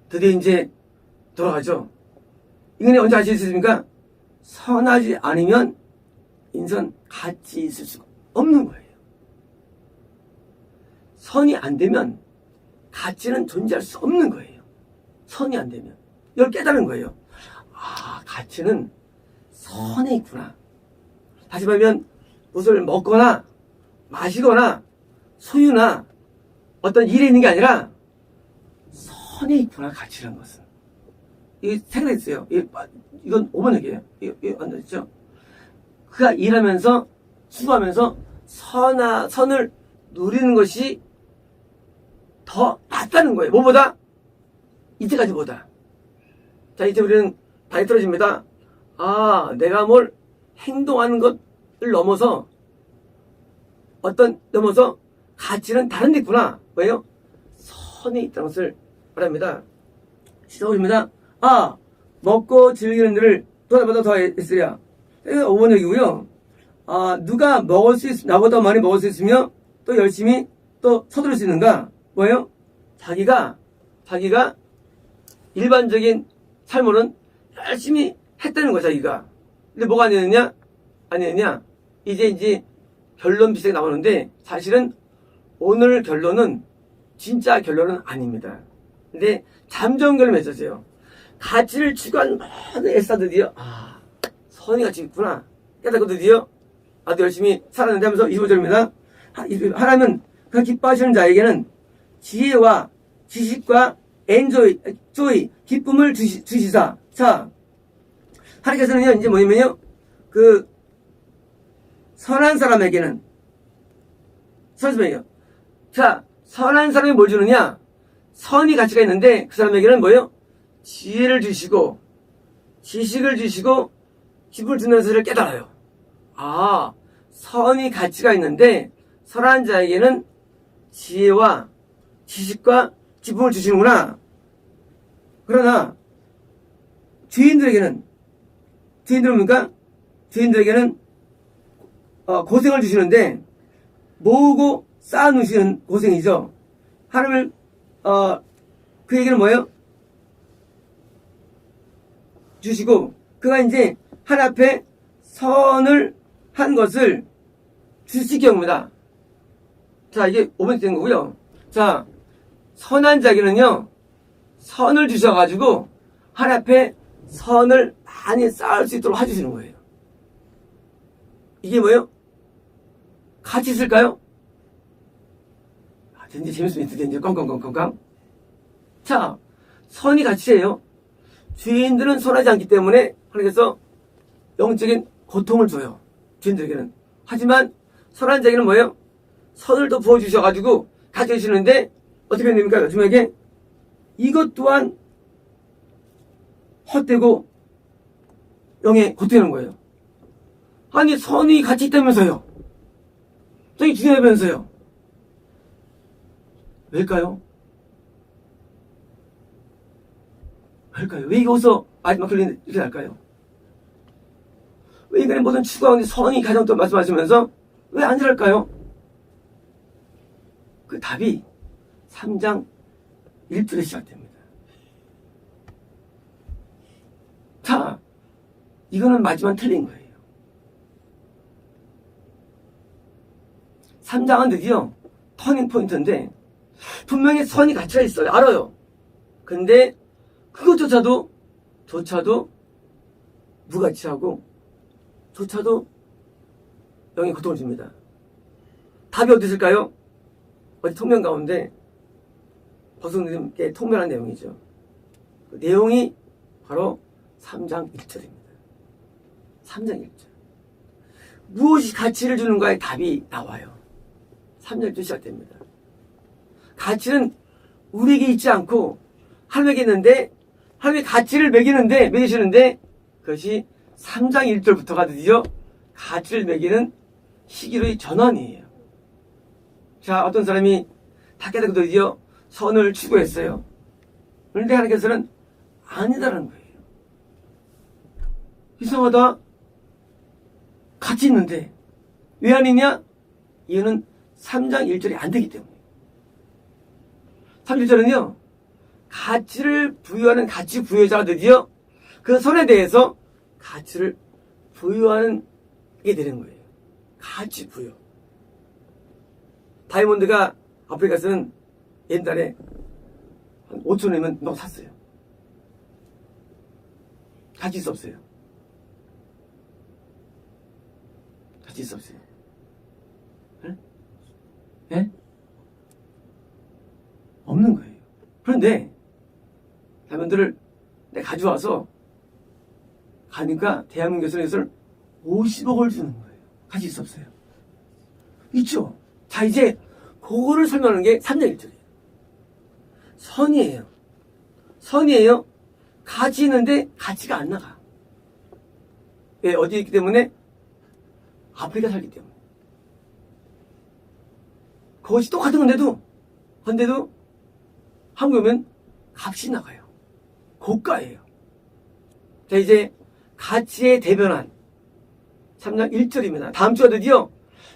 드디어 이제 돌아가죠. 인간이 언제 가치 있습니까? 선하지 않으면 인선 가치 있을 수가 없는 거예요. 선이 안 되면 가치는 존재할 수 없는 거예요. 선이 안 되면. 이걸 깨달은 거예요. 아, 가치는 선에 있구나. 다시 말하면 무엇을 먹거나 마시거나 소유나 어떤 일에 있는 게 아니라 선에 있구나, 가치라는 것은. 이게 생각했어요. 이건 5번역이에요. 이거 안 되죠? 그가 일하면서 수고하면서 선을 누리는 것이 더 낫다는 거예요. 뭐보다? 이때까지보다. 자, 이제 우리는 다시 떨어집니다. 아, 내가 뭘 행동하는 것을 넘어서 가치는 다른 데 있구나. 뭐예요? 선에 있다는 것을 말합니다. 시작합니다. 아, 먹고 즐기는 일을 또 하나보다 더 했으랴. 이거 5번역이고요. 아, 누가 나보다 많이 먹을 수 있으며 또 열심히 또 서두를 수 있는가? 뭐예요? 자기가 일반적인 삶으로는 열심히 했다는 거야, 자기가. 근데 뭐가 아니었냐? 이제 결론 비슷하게 나오는데, 사실은 오늘 결론은 진짜 결론은 아닙니다. 근데 잠정 결론을 맺었어요. 가치를 추구한 모든 애써 드디어, 선이 가치 있구나. 깨닫고 드디어, 아주 열심히 살았는데 하면서 25절입니다. 하나님은 그 기뻐하시는 자에게는 지혜와 지식과 조이, 기쁨을 주시사. 자, 하나님께서는요, 이제 뭐냐면요, 선한 사람에게는, 자, 선한 사람이 뭘 주느냐? 선이 가치가 있는데, 그 사람에게는 뭐예요? 지혜를 주시고, 지식을 주시고, 기쁨을 주는 것을 깨달아요. 아, 선이 가치가 있는데, 선한 자에게는 지혜와 지식과 기쁨을 주시는구나. 그러나, 죄인들에게는 뭡니까? 죄인들에게는 고생을 주시는데, 모으고 쌓아놓으시는 고생이죠. 하나님을, 그에게는 뭐예요? 주시고, 그가 이제 하나님 앞에 선을 한 것을 주실 경우입니다. 자, 이게 5번째 된 거고요. 자, 선한 자에게는요, 선을 주셔가지고, 하나님 앞에 선을 많이 쌓을 수 있도록 해주시는 거예요. 이게 뭐예요? 가치 있을까요? 이제 재밌습니다. 이제 꽝꽝꽝꽝꽝. 자, 선이 가치예요. 죄인들은 선하지 않기 때문에 하나님께서 영적인 고통을 줘요. 죄인들에게는. 하지만 선한 자에게는 뭐예요? 선을 더 부어주셔가지고 가져주시는데 어떻게 됩니까? 요즘에게 이것 또한 헛되고 영에 헛되는 거예요. 아니 선이 같이 있다면서요. 선이 중요하면서요. 왜일까요? 왜일까요? 왜 여기서 마지막 결론이 이렇게 날까요? 왜 인간의 모든 추구 가운데 선이 가장 또 말씀하시면서 왜 아니랄까요? 그 답이 3장 1절에 시작됩니다. 자, 이거는 마지막 틀린 거예요. 3장은 드디어 터닝 포인트인데 분명히 선이 가치가 있어요. 알아요. 근데 그것조차도 무가치하고 조차도 영의 고통을 줍니다. 답이 어디 있을까요? 어디 통면 가운데 버섯님께 통면한 내용이죠. 그 내용이 바로 3장 1절입니다. 3장 1절. 무엇이 가치를 주는가의 답이 나와요. 3장 1절 시작됩니다. 가치는 우리에게 있지 않고 하나님에게 있는데 하나님의 가치를 매기시는데 그것이 3장 1절부터가 드디어 가치를 매기는 시기로의 전환이에요. 자, 어떤 사람이 다 깨닫고 드디어 선을 추구했어요. 그런데 하나님께서는 아니다라는 거예요. 이상하다. 가치 있는데 왜 아니냐? 이유는 3장 1절이 안 되기 때문에. 3장 1절은요. 가치를 부여하는 가치 부여자가 드디어 그 선에 대해서 가치를 부여하는 게 되는 거예요. 가치 부여. 다이몬드가 아프리카 쓰는 옛날에 한 5,000원이면 너 샀어요. 가치 있어 없어요? 가치 있어 없어요? 네? 네? 없는 거예요. 그런데 다이몬드를 내가 가져와서 가니까 대한민국에서는 이것을 50억을 주는 거예요. 가치 있어 없어요? 있죠. 자, 이제 그거를 설명하는 게 3장 1절이에요. 선이에요. 선이에요. 가치 있는데 가치가 안 나가. 왜? 어디에 있기 때문에? 아프리카 살기 때문에. 그것이 똑같은 건데도 한국에 오면 값이 나가요. 고가예요. 자, 이제 가치의 대변환 3장 1절입니다. 다음 주가 드디어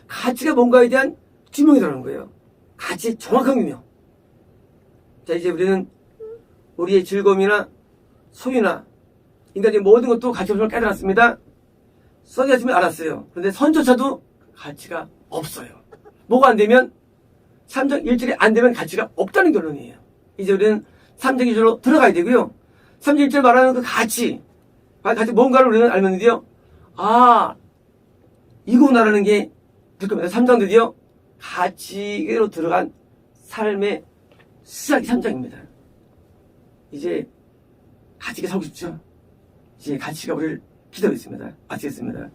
가치가 뭔가에 대한 규명이 들어가는 거예요. 가치의 정확한 규명. 자, 이제 우리는 우리의 즐거움이나 소유나 인간의 모든 것도 가치 없음을 깨달았습니다. 선이 가치를 알았어요. 그런데 선조차도 가치가 없어요. 뭐가 안 되면 3장 1절이 안 되면 가치가 없다는 결론이에요. 이제 우리는 3장 1절로 들어가야 되고요. 3장 1절 말하는 그 가치 뭔가를 우리는 알면요. 아, 이거구나라는 게 들 겁니다. 3장 드디어 가치로 들어간 삶의 시작이 3장입니다. 이제 가치가 살고 싶죠? 이제 가치가 우리를 기다리고 있습니다. 마치겠습니다.